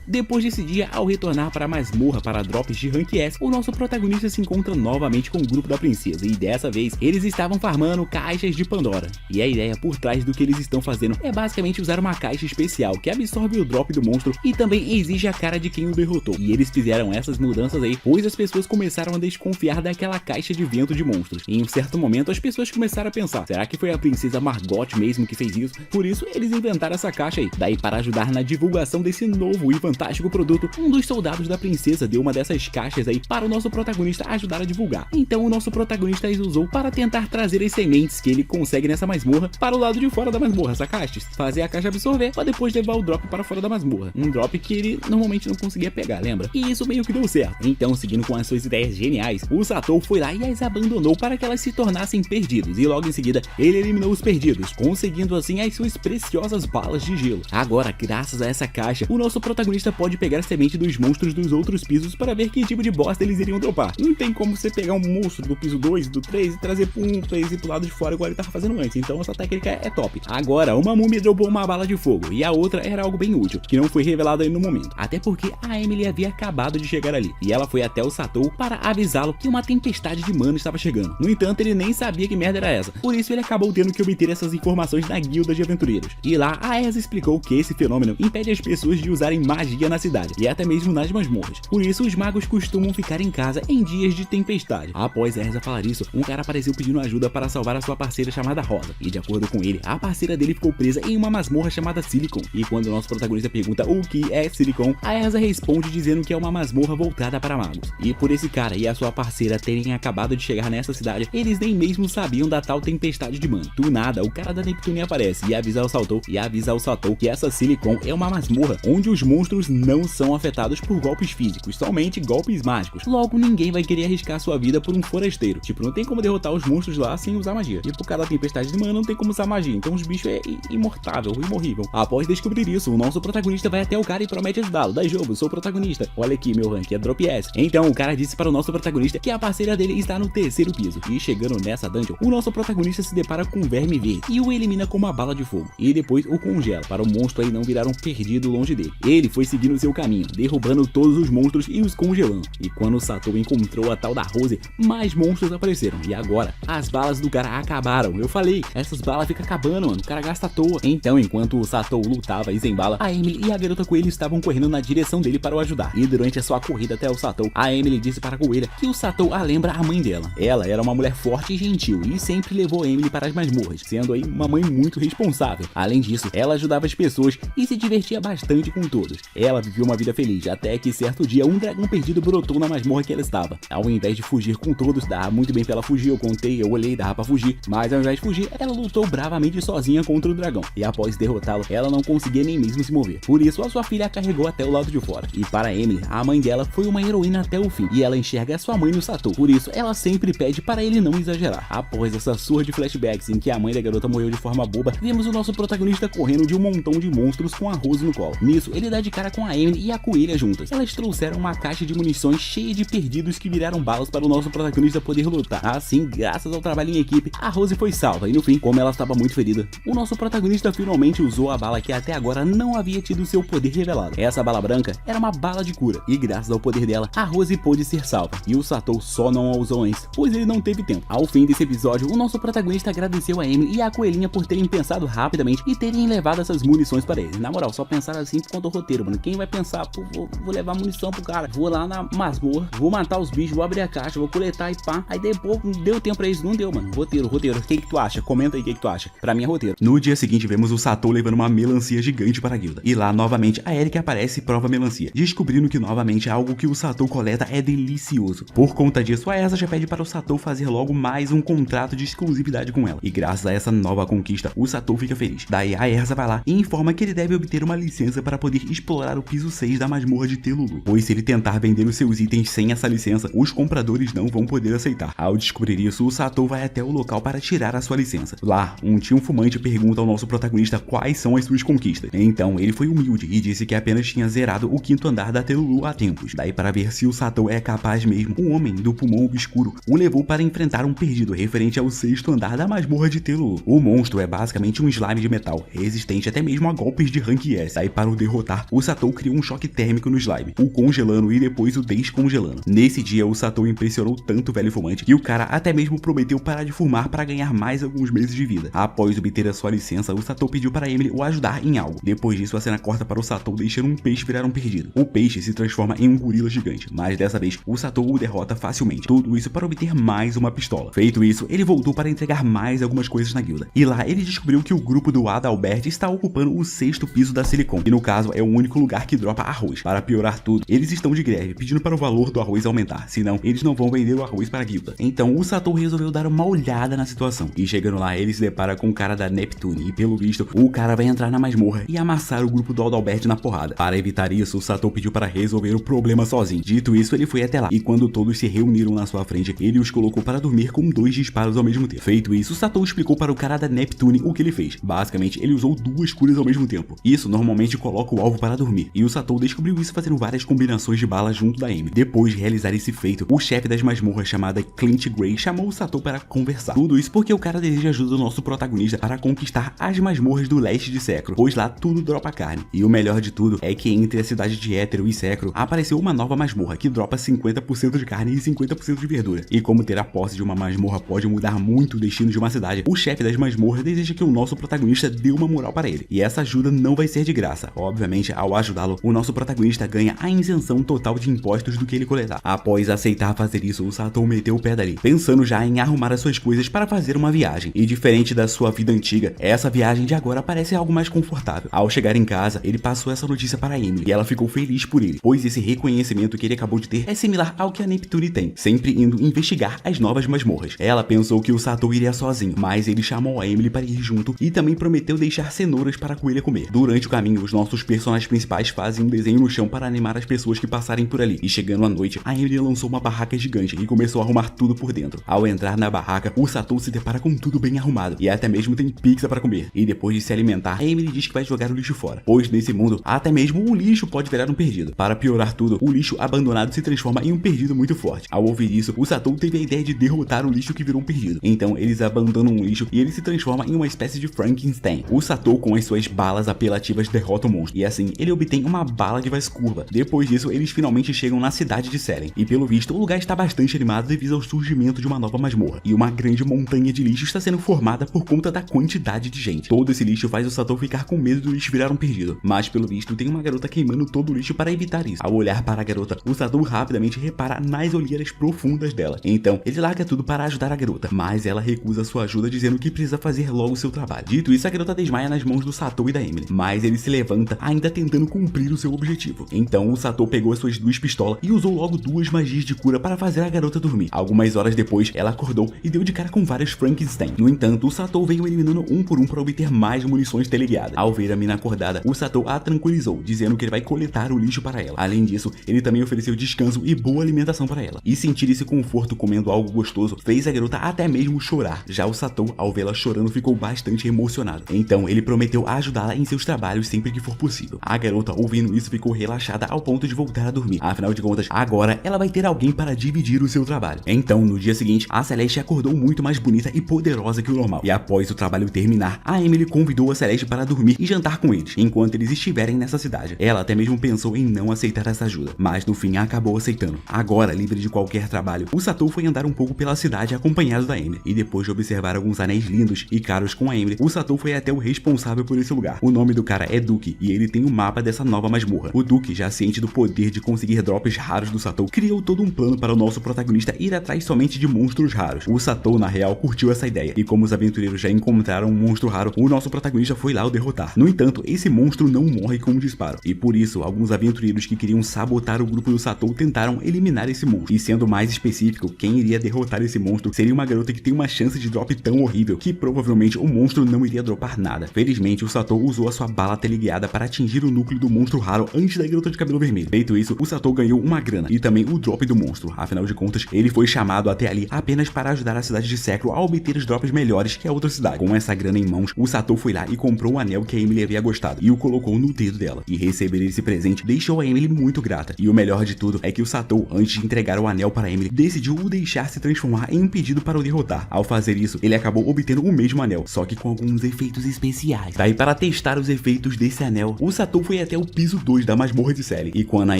Depois desse dia, ao retornar para a masmorra para drops de Rank S, o nosso protagonista se encontra novamente com o grupo da princesa e dessa vez eles estavam farmando caixas de Pandora. E a ideia por trás do que eles estão fazendo é basicamente usar uma caixa especial que absorve o drop do monstro e também exige a cara de quem o derrotou. E eles fizeram essas mudanças aí, pois as pessoas começaram a desconfiar daquela caixa de vento de monstros. E em um certo momento as pessoas começaram a pensar, será que foi a princesa Margot mesmo que fez isso? Por isso eles inventaram essa caixa aí. Daí, para ajudar na divulgação desse novo e fantástico produto, um dos soldados da princesa deu uma dessas caixas aí para o nosso protagonista ajudar a divulgar. Então o nosso protagonista as usou para tentar trazer as sementes que ele consegue nessa masmorra para o lado de fora da masmorra, sacaste? Fazer a caixa absorver para depois levar o drop para fora da masmorra. Um drop que ele normalmente não conseguia pegar, lembra? E isso meio que deu certo. Então, seguindo com as suas ideias geniais, o Satou foi lá e as abandonou para que elas se tornassem perdidos. E logo em seguida, ele eliminou os perdidos, conseguindo assim as suas preciosas balas de gelo. Agora, graças a essa caixa, o nosso protagonista pode pegar a semente dos monstros dos outros pisos para ver que tipo de bosta eles iriam dropar. Não tem como você pegar um monstro do piso 2, do 3 e trazer pra esse pro lado de fora igual ele tava fazendo antes. Então essa técnica é top. Agora, uma múmia dropou uma bala de fogo e a outra era algo bem útil, que não foi revelado aí no momento. Até porque a Emily havia acabado de chegar ali e ela foi até o Satou para avisá-lo que uma tempestade de mana estava chegando. No entanto, ele nem sabia que merda era essa. Por isso ele acabou tendo que obter essas informações na guilda de aventureiros. E lá a Erza explicou que esse fenômeno impede as pessoas de usarem magia na cidade e até mesmo nas masmorras. Por isso os magos costumam ficar em casa em dias de tempestade. Após a Erza falar isso, um cara apareceu pedindo ajuda para salvar a sua parceira chamada Rosa. E de acordo com ele, a parceira dele ficou presa em uma masmorra chamada Silicon. E quando o nosso protagonista pergunta o que é Silicon, a Erza responde dizendo que é uma masmorra voltada para magos. E por esse cara e a sua sua parceira terem acabado de chegar nessa cidade, eles nem mesmo sabiam da tal tempestade de mana. Do nada, o cara da Neptune aparece e avisa ao Satou que essa Silicon é uma masmorra onde os monstros não são afetados por golpes físicos, somente golpes mágicos. Logo, ninguém vai querer arriscar sua vida por um forasteiro. Tipo, não tem como derrotar os monstros lá sem usar magia. E por cara da tempestade de mana não tem como usar magia, então os bichos é imorrível. Após descobrir isso, o nosso protagonista vai até o cara e promete ajudá-lo. Daí, jogo, sou o protagonista. Olha aqui, meu rank é drop S. Então, o cara disse para o nosso protagonista que a parceira dele está no 3º piso. E chegando nessa dungeon, o nosso protagonista se depara com um verme verde e o elimina com uma bala de fogo. E depois o congela, para o monstro aí não virar um perdido longe dele. Ele foi seguindo seu caminho, derrubando todos os monstros e os congelando. E quando o Satou encontrou a tal da Rose, mais monstros apareceram. E agora, as balas do cara acabaram. Eu falei, essas balas ficam acabando, mano. O cara gasta à toa. Então, enquanto o Satou lutava e Zembala, a Emily e a garota coelho estavam correndo na direção dele para o ajudar. E durante a sua corrida até o Satou, a Emily disse para a coelha que o Satou a lembra a mãe dela. Ela era uma mulher forte e gentil e sempre levou a Emily para as masmorras, sendo aí uma mãe muito responsável. Além disso, ela ajudava as pessoas e se divertia bastante com todos. Ela viveu uma vida feliz, até que certo dia um dragão perdido brotou na masmorra que ela estava. Ao invés de fugir com todos, dava muito bem pra ela fugir, eu olhei, dava pra fugir, mas ao invés de fugir, ela lutou bravamente sozinha contra o dragão. E após derrotá-lo, ela não conseguia nem mesmo se mover. Por isso, a sua filha a carregou até o lado de fora. E para Emily, a mãe dela foi uma heroína até o fim, e ela enxerga a sua mãe no Satou. Por isso, ela sempre pede para ele não exagerar. Após essa surra de flashbacks em que a mãe da garota morreu de forma boba, vemos o nosso protagonista correndo de um montão de monstros com a Rose no colo. Nisso, ele dá de cara com a Emily e a coelha juntas. Elas trouxeram uma caixa de munições cheia de perdidos que viraram balas para o nosso protagonista poder lutar. Assim, graças ao trabalho em equipe, a Rose foi salva e no fim, como ela estava muito ferida, o nosso protagonista finalmente usou a bala que até agora não havia tido seu poder revelado. Essa bala branca era uma bala de cura e graças ao poder dela, a Rose pôde ser salva. E o Satou só não a usou antes, pois ele não teve tempo. Ao fim desse episódio, o nosso protagonista agradeceu a Emily e a coelhinha por terem pensado rapidamente e terem levado essas munições para ele. Na moral, só pensaram assim por conta do roteiro, mano. Quem vai pensar, pô, vou levar munição pro cara, vou lá na masmorra, vou matar os bichos, vou abrir a caixa, vou coletar e pá. Aí depois deu tempo pra eles, não deu, mano. Roteiro. O que tu acha? Comenta aí o que tu acha. Pra mim é roteiro. No dia seguinte, vemos o Satou levando uma melancia gigante para a guilda. E lá, novamente, a Eric aparece e prova a melancia, descobrindo que, novamente, algo que o Satou coleta é delicioso. Por conta disso, a Erza já pede para o Satou fazer logo mais um contrato de exclusividade com ela. E graças a essa nova conquista, o Satou fica feliz. Daí a Erza vai lá e informa que ele deve obter uma licença para poder explorar o piso 6 da masmorra de Telulu. Pois se ele tentar vender os seus itens sem essa licença, os compradores não vão poder aceitar. Ao descobrir isso, o Satou vai até o local para tirar a sua licença. Lá, um tio fumante pergunta ao nosso protagonista quais são as suas conquistas. Então, ele foi humilde e disse que apenas tinha zerado o 5º andar da Telulu há tempos. Daí, para ver se o Satou é capaz mesmo, o homem do pulmão obscuro o levou para enfrentar um perdido referente ao 6º andar da masmorra de Telulu. O monstro é basicamente um slime de metal, resistente até mesmo a golpes de rank S. Daí, para o derrotar, o Satou criou um choque térmico no slime, o congelando e depois o descongelando. Nesse dia, o Satou impressionou tanto o velho fumante que o cara até mesmo prometeu parar de fumar para ganhar mais alguns meses de vida. Após obter a sua licença, o Satou pediu para Emily o ajudar em algo. Depois disso, a cena corta para o Satou deixando um peixe virar um perdido. O peixe se transforma em um gorila gigante, mas dessa vez, o Satou o derrota facilmente. Tudo isso para obter mais uma pistola. Feito isso, ele voltou para entregar mais algumas coisas na guilda. E lá, ele descobriu que o grupo do Adalbert está ocupando o 6º piso da Silicon, e no caso, é o único lugar que dropa arroz. Para piorar tudo, eles estão de greve, pedindo para o valor do arroz aumentar, senão eles não vão vender o arroz para a guilda. Então, o Satou resolveu dar uma olhada na situação, e chegando lá, ele se depara com o cara da Neptune, e pelo visto, o cara vai entrar na masmorra e amassar o grupo do Adalbert na porrada. Para evitar isso, o Satou pediu para resolver o problema sozinho. Dito isso, ele foi até lá, e quando todos se reuniram na sua frente, ele os colocou para dormir com 2 disparos ao mesmo tempo. Feito isso, o Satou explicou para o cara da Neptune o que ele fez. Basicamente, ele usou 2 curas ao mesmo tempo. Isso normalmente coloca o alvo para dormir, e o Satou descobriu isso fazendo várias combinações de balas junto da Amy. Depois de realizar esse feito, o chefe das masmorras, chamada Clint Gray, chamou o Satou para conversar. Tudo isso porque o cara deseja ajuda do nosso protagonista para conquistar as masmorras do leste de Secro, pois lá tudo dropa carne. E o melhor de tudo é que entre a cidade de Hétero e Secro apareceu uma nova masmorra que dropa 50% de carne e 50% de verdura. E como ter a posse de uma masmorra pode mudar muito o destino de uma cidade, o chefe das masmorras deseja que o nosso protagonista dê uma moral para ele. E essa ajuda não vai ser de graça. Obviamente, ao ajudá-lo, o nosso protagonista ganha a isenção total de impostos do que ele coletar. Após aceitar fazer isso, o Satou meteu o pé dali, pensando já em arrumar as suas coisas para fazer uma viagem. E diferente da sua vida antiga, essa viagem de agora parece algo mais confortável. Ao chegar em casa, ele passou essa notícia para Emily, e ela ficou feliz por ele, pois esse reconhecimento que ele acabou de ter é similar ao que a Neptune tem, sempre indo investigar as novas masmorras. Ela pensou que o Satoru iria sozinho, mas ele chamou a Emily para ir junto e também prometeu deixar cenouras para a coelha comer. Durante o caminho, os nossos personagens principais fazem um desenho no chão para animar as pessoas que passarem por ali. E chegando à noite, a Emily lançou uma barraca gigante e começou a arrumar tudo por dentro. Ao entrar na barraca, o Satoru se depara com tudo bem arrumado e até mesmo tem pizza para comer. E depois de se alimentar, a Emily diz que vai jogar o lixo fora, pois nesse mundo, até mesmo o lixo pode virar um perdido. Para piorar tudo, o lixo abandonado se transforma em um perdido muito forte. Ao ouvir isso, o Satoru teve a ideia de derrotar o lixo que virou um perdido. Então eles abandonam o lixo e ele se transforma em uma espécie de Frankenstein. O Satoru, com as suas balas apelativas, derrota o monstro, e assim ele obtém uma bala de voz curva. Depois disso, eles finalmente chegam na cidade de Selen, e pelo visto o lugar está bastante animado devido ao surgimento de uma nova masmorra, e uma grande montanha de lixo está sendo formada por conta da quantidade de gente. Todo esse lixo faz o Satoru ficar com medo do lixo virar um perdido, mas pelo visto tem uma garota queimando todo o lixo para evitar isso. Ao olhar para a garota, o Satoru rapidamente repara nas olheiras profundas dela, então ele larga tudo para ajudar a garota, mas ela recusa sua ajuda dizendo que precisa fazer logo seu trabalho. Dito isso, a garota desmaia nas mãos do Satoru e da Emily, mas ele se levanta ainda tentando cumprir o seu objetivo. Então o Satoru pegou as suas duas pistolas e usou logo duas magias de cura para fazer a garota dormir. Algumas horas depois, ela acordou e deu de cara com vários Frankenstein. No entanto, o Satoru veio eliminando um por um para obter mais munições teleguiadas. Ao ver a mina acordada, o Satoru a tranquilizou, dizendo que ele vai coletar o lixo para ela. Além disso, ele também ofereceu descanso e boa alimentação para ela. E sentir esse conforto comendo algo gostoso fez a garota até mesmo chorar. Já o Satoru, ao vê-la chorando, ficou bastante emocionado. Então ele prometeu ajudá-la em seus trabalhos sempre que for possível. A garota, ouvindo isso, ficou relaxada ao ponto de voltar a dormir. Afinal de contas, agora ela vai ter alguém para dividir o seu trabalho. Então, no dia seguinte, a Celeste acordou muito mais bonita e poderosa que o normal. E após o trabalho terminar, a Emily convidou a Celeste para dormir e jantar com eles, enquanto eles estiverem nessa cidade. Ela até mesmo pensou em não aceitar essa ajuda, mas no fim acabou aceitando. Agora, livre de qualquer trabalho, o Satoru foi andar um pouco pela cidade acompanhado da Emily. E depois de observar alguns anéis lindos e caros com a Emily, o Satoru foi até o responsável por esse lugar. O nome do cara é Duke e ele tem o mapa dessa nova masmorra. O Duke, já ciente do poder de conseguir drops raros do Satoru, criou todo um plano para o nosso protagonista ir atrás somente de monstros raros. O Satoru, na real, curtiu essa ideia, e como os aventureiros já encontraram um monstro raro, o nosso protagonista foi lá o derrotar. No entanto, esse monstro não morre com um disparo, e por isso, alguns aventureiros que queriam sabotar o grupo do Satoru tentaram eliminar esse monstro. E sendo mais específico, quem iria derrotar esse monstro seria uma garota que tem uma chance de drop tão horrível que provavelmente o monstro não iria dropar nada. Felizmente, o Satoru usou a sua bala teleguiada para atingir o núcleo do monstro raro antes da garota de cabelo vermelho. Feito isso, o Satoru ganhou uma grana e também o drop do monstro. Afinal de contas, ele foi chamado até ali apenas para ajudar a cidade de Sekiro a obter os drops melhores que a outra cidade. Com essa grana em mãos, o Satoru foi lá e comprou o anel que a Emily havia gostado e o colocou no dedo dela. E receber esse presente deixou a Emily muito grata. E o melhor de tudo é que o Satoru, antes de entregar o anel para a Emily, decidiu o deixar se transformar em um pedido para o derrotar. Ao fazer isso, ele acabou obtendo o mesmo anel, só que com alguns efeitos especiais. Daí, para testar os efeitos desse anel, o Satoru foi até o piso 2 da masmorra de Selen. E quando a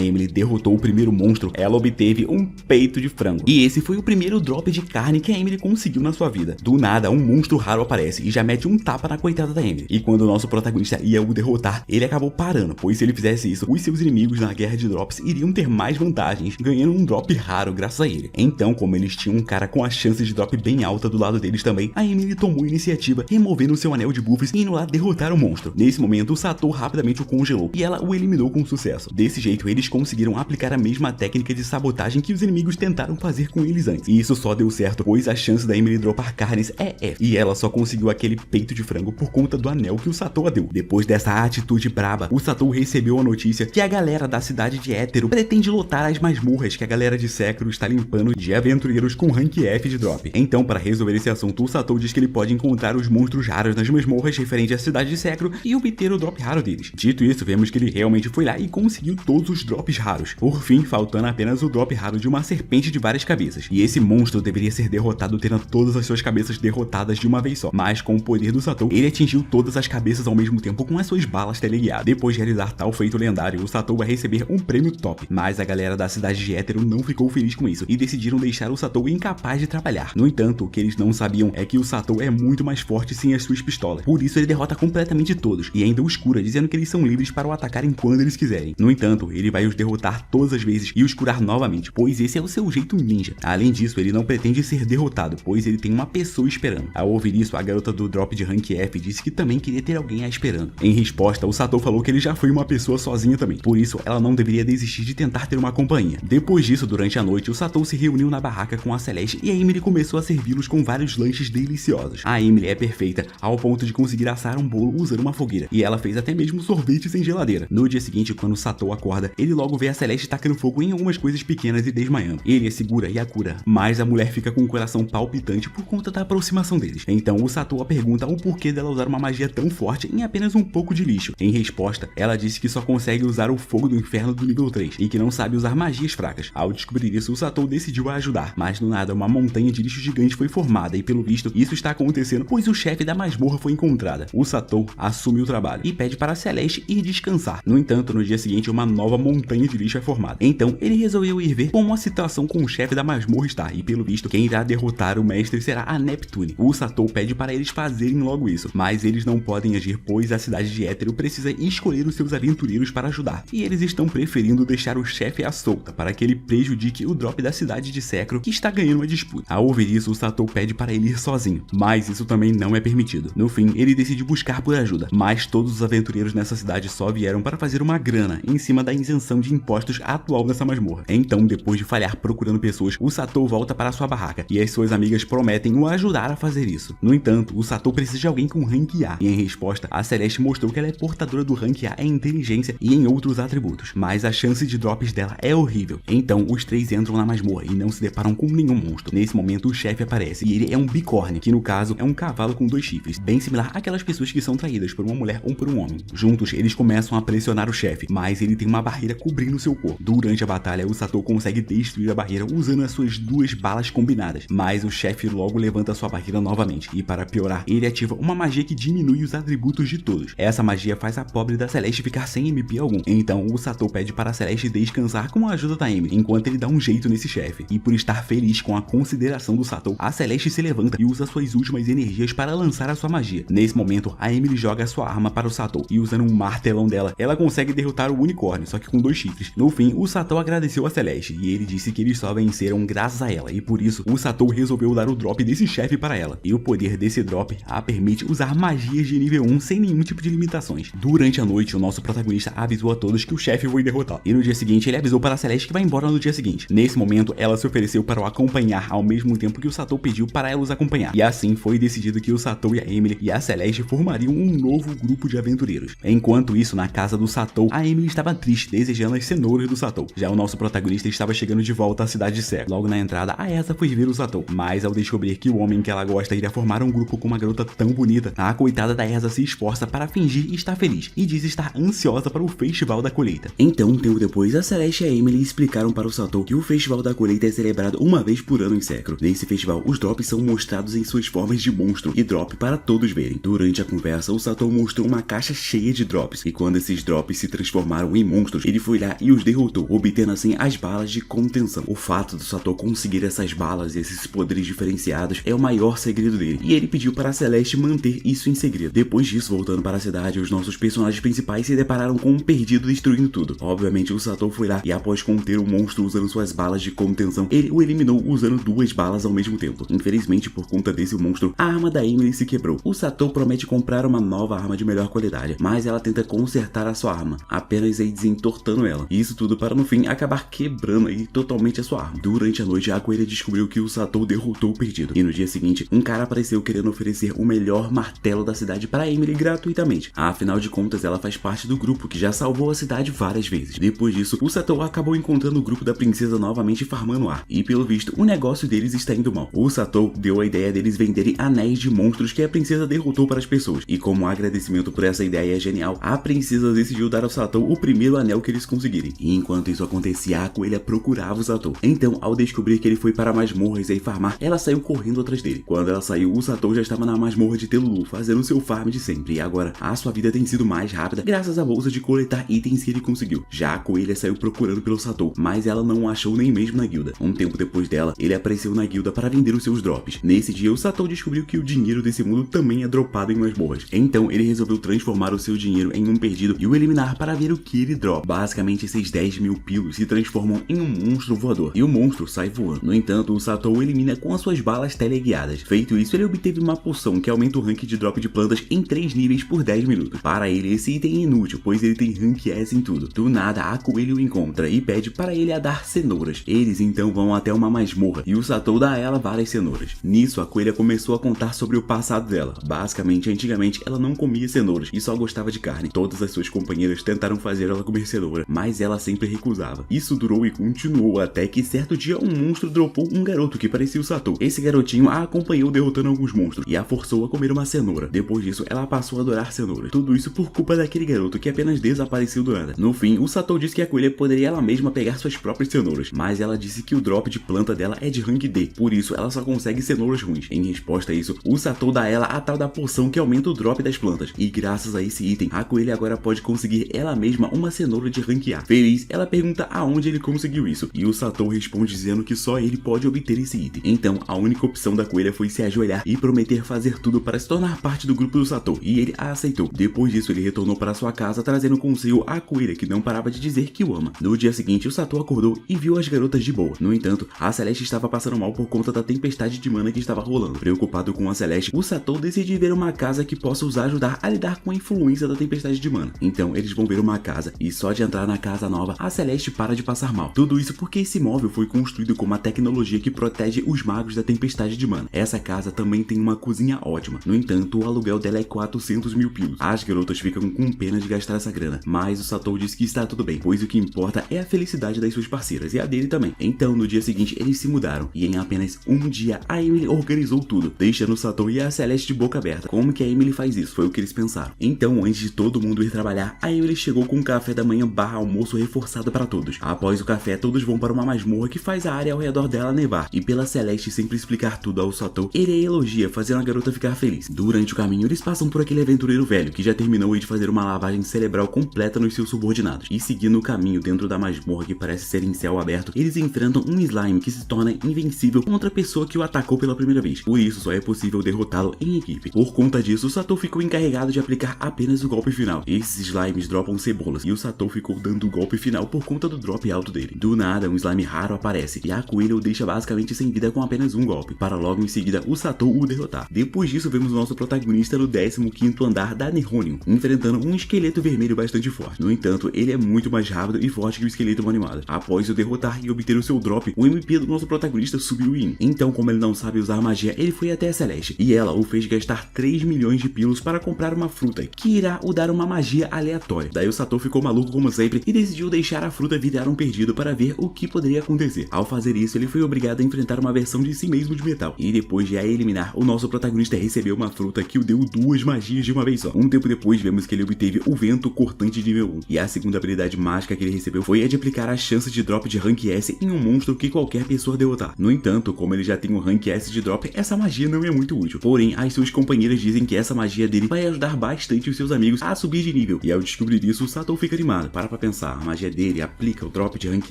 Emily derrotou o primeiro monstro, ela obteve um peito de frango. E esse foi o primeiro drop de carne que a Emily conseguiu na sua vida. Do nada, um monstro raro aparece e já mete um tapa na coitada da Emily. E quando o nosso protagonista ia o derrotar, ele acabou parando, pois se ele fizesse isso, os seus inimigos na guerra de drops iriam ter mais vantagens, ganhando um drop raro graças a ele. Então, como eles tinham um cara com a chance de drop bem alta do lado deles também, a Emily tomou iniciativa, removendo seu anel de buffs e indo lá derrotar o monstro. Nesse momento, o Satoru rapidamente o congelou e ela o eliminou com sucesso. Desse jeito, eles conseguiram aplicar a mesma técnica de sabotagem que os inimigos tentaram fazer com eles antes. E isso só deu certo, pois a chance da Emily dropar carnes é F. E ela só conseguiu aquele peito de frango por conta do anel que o Satoru deu. Depois dessa atitude braba, o Satoru recebeu a notícia que a galera da cidade de Étero pretende lotar as masmorras que a galera de Sekiro está limpando de aventureiros com rank F de drop. Então, para resolver esse assunto, o Satoru diz que ele pode encontrar os monstros raros nas masmorras referente à cidade de Sekiro e obter o drop raro deles. Dito isso, vemos que ele realmente foi lá e conseguiu todos os drops raros. Por fim, faltando apenas o drop raro de uma serpente de várias cabeças. E esse monstro deveria ser derrotado tendo todas as suas cabeças derrotadas de uma vez só. Mas com o poder do Satoru, ele atingiu todas as cabeças ao mesmo tempo com as suas balas teleguiadas. Depois de realizar tal feito lendário, o Satoru vai receber um prêmio top. Mas a galera da cidade de Étero não ficou feliz com isso e decidiram deixar o Satoru incapaz de trabalhar. No entanto, o que eles não sabiam é que o Satoru é muito mais forte sem as suas pistolas. Por isso ele derrota completamente todos e ainda os cura, dizendo que eles são livres para o atacarem quando eles quiserem. No entanto, ele vai os derrotar todas as vezes e os curar novamente, pois esse é o seu jeito ninja. Além disso, ele não pretende ser derrotado, pois ele tem uma pessoa esperando. Ao ouvir isso, a garota do drop de rank F disse que também queria ter alguém a esperando. Em resposta, o Satoru falou que ele já foi uma pessoa sozinha também, por isso ela não deveria desistir de tentar ter uma companhia. Depois disso, durante a noite, o Satou se reuniu na barraca com a Celeste e a Emily começou a servi-los com vários lanches deliciosos. A Emily é perfeita ao ponto de conseguir assar um bolo usando uma fogueira, e ela fez até mesmo sorvete sem geladeira. No dia seguinte, quando o Satou acorda, ele logo vê a Celeste tacando fogo em algumas coisas pequenas e desmaiando. Ele a segura e a cura, mas a mulher fica com o coração palpitante por conta da aproximação deles. Então o Satou a pergunta o porquê dela usar uma magia tão forte em apenas um pouco de lixo. Em resposta, ela disse que só consegue usar o fogo do inferno do nível 3 e que não sabe usar magias fracas. Ao descobrir isso, o Satou decidiu a ajudar, mas do nada uma montanha de lixo gigante foi formada e pelo visto isso está acontecendo pois o chefe da masmorra foi encontrada. O Satou assume o trabalho e pede para a Celeste ir descansar. No entanto, no dia seguinte uma nova montanha de lixo é formada. Então ele resolveu ir ver como a situação com o chefe da masmorra está e pelo visto quem irá derrotar o mestre será a Neptune. O Satou pede para eles fazerem logo isso, mas eles não podem agir pois a cidade de Étero precisa escolher os seus aventureiros para ajudar e eles estão preferindo deixar o chefe à solta para que ele prejudique o drop da cidade de Secro que está ganhando uma disputa. Ao ouvir isso, o Satou pede para ele ir sozinho, mas isso também não é permitido. No fim, ele decide buscar por ajuda, mas todos os aventureiros nessa cidade só vieram para fazer uma grana em cima da isenção de impostos atual dessa masmorra. Então, depois de falhar procurando pessoas, o Satou volta para sua barraca e as suas amigas prometem o ajudar a fazer isso. No entanto, o Satou precisa de alguém com rank A e em resposta, a Celeste mostrou que ela é portadora do rank A em inteligência e em outros atributos, mas a chance de drops dela é horrível. Então, os três entram na masmorra e não se deparam com nenhum monstro. Nesse momento, o chefe aparece e ele é um bicórnio, que no caso é um cavalo com 2 chifres, bem similar àquelas pessoas que são traídas por uma mulher ou por um homem. Juntos, eles começam a pressionar o chefe, mas ele tem uma barreira cobrindo seu corpo. Durante a batalha, o Satou consegue destruir a barreira usando as suas 2 balas combinadas, mas o chefe logo levanta sua barreira novamente e para piorar, ele ativa uma magia que diminui os atributos de todos. Essa magia faz a pobre da Celeste ficar sem MP algum. Então o Satou pede para a Celeste descansar com a ajuda da Emily, enquanto ele dá um jeito nesse chefe. E por estar feliz com a consideração do Satou, a Celeste se levanta e usa suas últimas energias para lançar a sua magia. Nesse momento, a Emily joga a sua arma para o Satou e usando um martelão dela, ela consegue derrotar o unicórnio, só que com 2 chifres. No fim, o Satou agradeceu a Celeste e ele disse que eles só venceram graças a ela e por isso o Satou resolveu dar o drop desse chefe para ela. E o poder desse drop a permite usar magias de nível 1 sem nenhum tipo de limitações. Durante a noite, o nosso protagonista avisou a todos que o chefe foi derrotado. E no dia seguinte, ele avisou para a Celeste que vai embora no dia seguinte. Nesse momento, ela se ofereceu para o acompanhar ao mesmo tempo que o Satou pediu para ela os acompanhar. E assim foi decidido que o Satou e a Emily e a Celeste formariam um novo grupo de aventureiros. Enquanto isso, na casa do Satou, a Emily estava triste, desejando as cenouras do Satou. Já o nosso protagonista estava chegando de volta à cidade de Secro. Logo na entrada, a Esa foi ver o Satou, mas ao descobrir que o homem que ela gosta iria formar um grupo com uma garota tão bonita, a coitada da Esa se esforça para fingir estar feliz e diz estar ansiosa para o festival da colheita. Então, um tempo depois, a Celeste e a Emily explicaram para o Satou que o festival da colheita é celebrado uma vez por ano em Secro. Nesse festival, os drops são mostrados em suas formas de monstro e drop para todos verem. Durante a conversa, o Satou mostrou uma caixa cheia de drops e quando esses drops se transformaram em monstros, ele foi lá e os derrotou, obtendo assim as balas de contenção. O fato do Satou conseguir essas balas e esses poderes diferenciados é o maior segredo dele e ele pediu para a Celeste manter isso em segredo. Depois disso, voltando para a cidade, os nossos personagens principais se depararam com um perdido destruindo tudo. Obviamente, o Satou foi lá e após conter o monstro usando suas balas de contenção, ele o eliminou usando 2 balas ao mesmo tempo. Infelizmente, por conta desse monstro, a arma da Emily se quebrou. O Satou promete comprar uma nova arma de melhor qualidade, mas ela tenta consertar a sua arma, apenas aí desentortando ela. E isso tudo para no fim acabar quebrando aí totalmente a sua arma. Durante a noite, a coelha descobriu que o Satou derrotou o perdido. E no dia seguinte, um cara apareceu querendo oferecer o melhor martelo da cidade para Emily gratuitamente. Afinal de contas, ela faz parte do grupo que já salvou a cidade várias vezes. Depois disso, o Satou acabou encontrando o grupo da princesa novamente farmando ar. E pelo visto, o negócio deles está indo mal. O Satou deu a ideia deles venderem anéis de monstros que a princesa derrotou para as pessoas. E como agradecimento por essa ideia genial, a princesa decidiu dar ao Satou o primeiro anel que eles conseguirem. E enquanto isso acontecia, a coelha procurava o Satou. Então, ao descobrir que ele foi para masmorras e farmar, ela saiu correndo atrás dele. Quando ela saiu, o Satou já estava na masmorra de Telulu, fazendo seu farm de sempre. E agora, a sua vida tem sido mais rápida graças à bolsa de coletar itens que ele conseguiu. Já a coelha saiu procurando pelo Satou, mas ela não o achou nem mesmo na guilda. Um tempo depois dela, ele apareceu na guilda para vender os seus drops. Nesse dia, o Satou descobriu que o dinheiro desse mundo também é dropado em masmorras. Então, ele resolveu transformar o seu dinheiro em um perdido e o eliminar para ver o que ele dropa. Basicamente, esses 10.000 pilos se transformam em um monstro voador e o monstro sai voando. No entanto, o Satou o elimina com as suas balas teleguiadas. Feito isso, ele obteve uma poção que aumenta o rank de drop de plantas em 3 níveis por 10 minutos. Para ele, esse item é inútil, pois ele tem rank S em tudo. Do nada, a coelho o encontra e pede para ele a dar coletar cenouras. Eles então vão até uma masmorra e o Satou dá a ela várias cenouras. Nisso, a coelha começou a contar sobre o passado dela. Basicamente, antigamente ela não comia cenouras e só gostava de carne. Todas as suas companheiras tentaram fazer ela comer cenoura, mas ela sempre recusava. Isso durou e continuou até que certo dia um monstro dropou um garoto que parecia o Satou. Esse garotinho a acompanhou derrotando alguns monstros e a forçou a comer uma cenoura. Depois disso, ela passou a adorar cenouras. Tudo isso por culpa daquele garoto que apenas desapareceu do nada. No fim, o Satou disse que a coelha poderia ela mesma pegar suas próprias cenouras, mas ela disse que o drop de planta dela é de rank D, por isso ela só consegue cenouras ruins. Em resposta a isso, o Satou dá a ela a tal da poção que aumenta o drop das plantas, e graças a esse item, a coelha agora pode conseguir ela mesma uma cenoura de rank A. Feliz, ela pergunta aonde ele conseguiu isso, e o Satou responde dizendo que só ele pode obter esse item. Então, a única opção da coelha foi se ajoelhar e prometer fazer tudo para se tornar parte do grupo do Satou, e ele a aceitou. Depois disso, ele retornou para sua casa trazendo consigo a coelha que não parava de dizer que o ama. No dia seguinte, o Satou acordou e viu as garotas de boa. No entanto, a Celeste estava passando mal por conta da tempestade de mana que estava rolando. Preocupado com a Celeste, o Satou decide ver uma casa que possa os ajudar a lidar com a influência da tempestade de mana. Então, eles vão ver uma casa, e só de entrar na casa nova, a Celeste para de passar mal. Tudo isso porque esse móvel foi construído com uma tecnologia que protege os magos da tempestade de mana. Essa casa também tem uma cozinha ótima. No entanto, o aluguel dela é 400 mil pilos. As garotas ficam com pena de gastar essa grana, mas o Satou diz que está tudo bem, pois o que importa é a felicidade das suas parceiras e a dele também. Então, no dia seguinte, eles se mudaram, e em apenas um dia, a Emily organizou tudo, deixando o Satou e a Celeste de boca aberta. Como que a Emily faz isso? Foi o que eles pensaram. Então, antes de todo mundo ir trabalhar, a Emily chegou com um café da manhã / almoço reforçado para todos. Após o café, todos vão para uma masmorra que faz a área ao redor dela nevar, e pela Celeste sempre explicar tudo ao Satou, ele a elogia, fazendo a garota ficar feliz. Durante o caminho, eles passam por aquele aventureiro velho, que já terminou de fazer uma lavagem cerebral completa nos seus subordinados, e seguindo o caminho dentro da masmorra que parece ser em céu aberto, eles enfrentam um slime que se torna invencível contra a pessoa que o atacou pela primeira vez. Por isso, só é possível derrotá-lo em equipe. Por conta disso, o Satou ficou encarregado de aplicar apenas o golpe final. Esses slimes dropam cebolas, e o Satou ficou dando o golpe final por conta do drop alto dele. Do nada, um slime raro aparece, e a coelha o deixa basicamente sem vida com apenas um golpe, para logo em seguida o Satou o derrotar. Depois disso, vemos o nosso protagonista no 15º andar da Neronium, enfrentando um esqueleto vermelho bastante forte. No entanto, ele é muito mais rápido e forte que o esqueleto animado. Após o derrotar e obter o seu drop, o MP do nosso protagonista subiu em. Então, como ele não sabe usar magia, ele foi até a Celeste, e ela o fez gastar 3 milhões de pilos para comprar uma fruta, que irá o dar uma magia aleatória. Daí o Satou ficou maluco como sempre, e decidiu deixar a fruta virar um perdido para ver o que poderia acontecer. Ao fazer isso, ele foi obrigado a enfrentar uma versão de si mesmo de metal, e depois de a eliminar, o nosso protagonista recebeu uma fruta que o deu 2 magias de uma vez só. Um tempo depois, vemos que ele obteve o vento cortante de nível 1, e a segunda habilidade mágica que ele recebeu foi a de aplicar a chance de drop de rank S em um monstro que qualquer pessoa derrotar. No entanto, como ele já tem um rank S de drop, essa magia não é muito útil. Porém, as suas companheiras dizem que essa magia dele vai ajudar bastante os seus amigos a subir de nível, e ao descobrir isso, o Satou fica animado. Para pra pensar, a magia dele aplica o drop de rank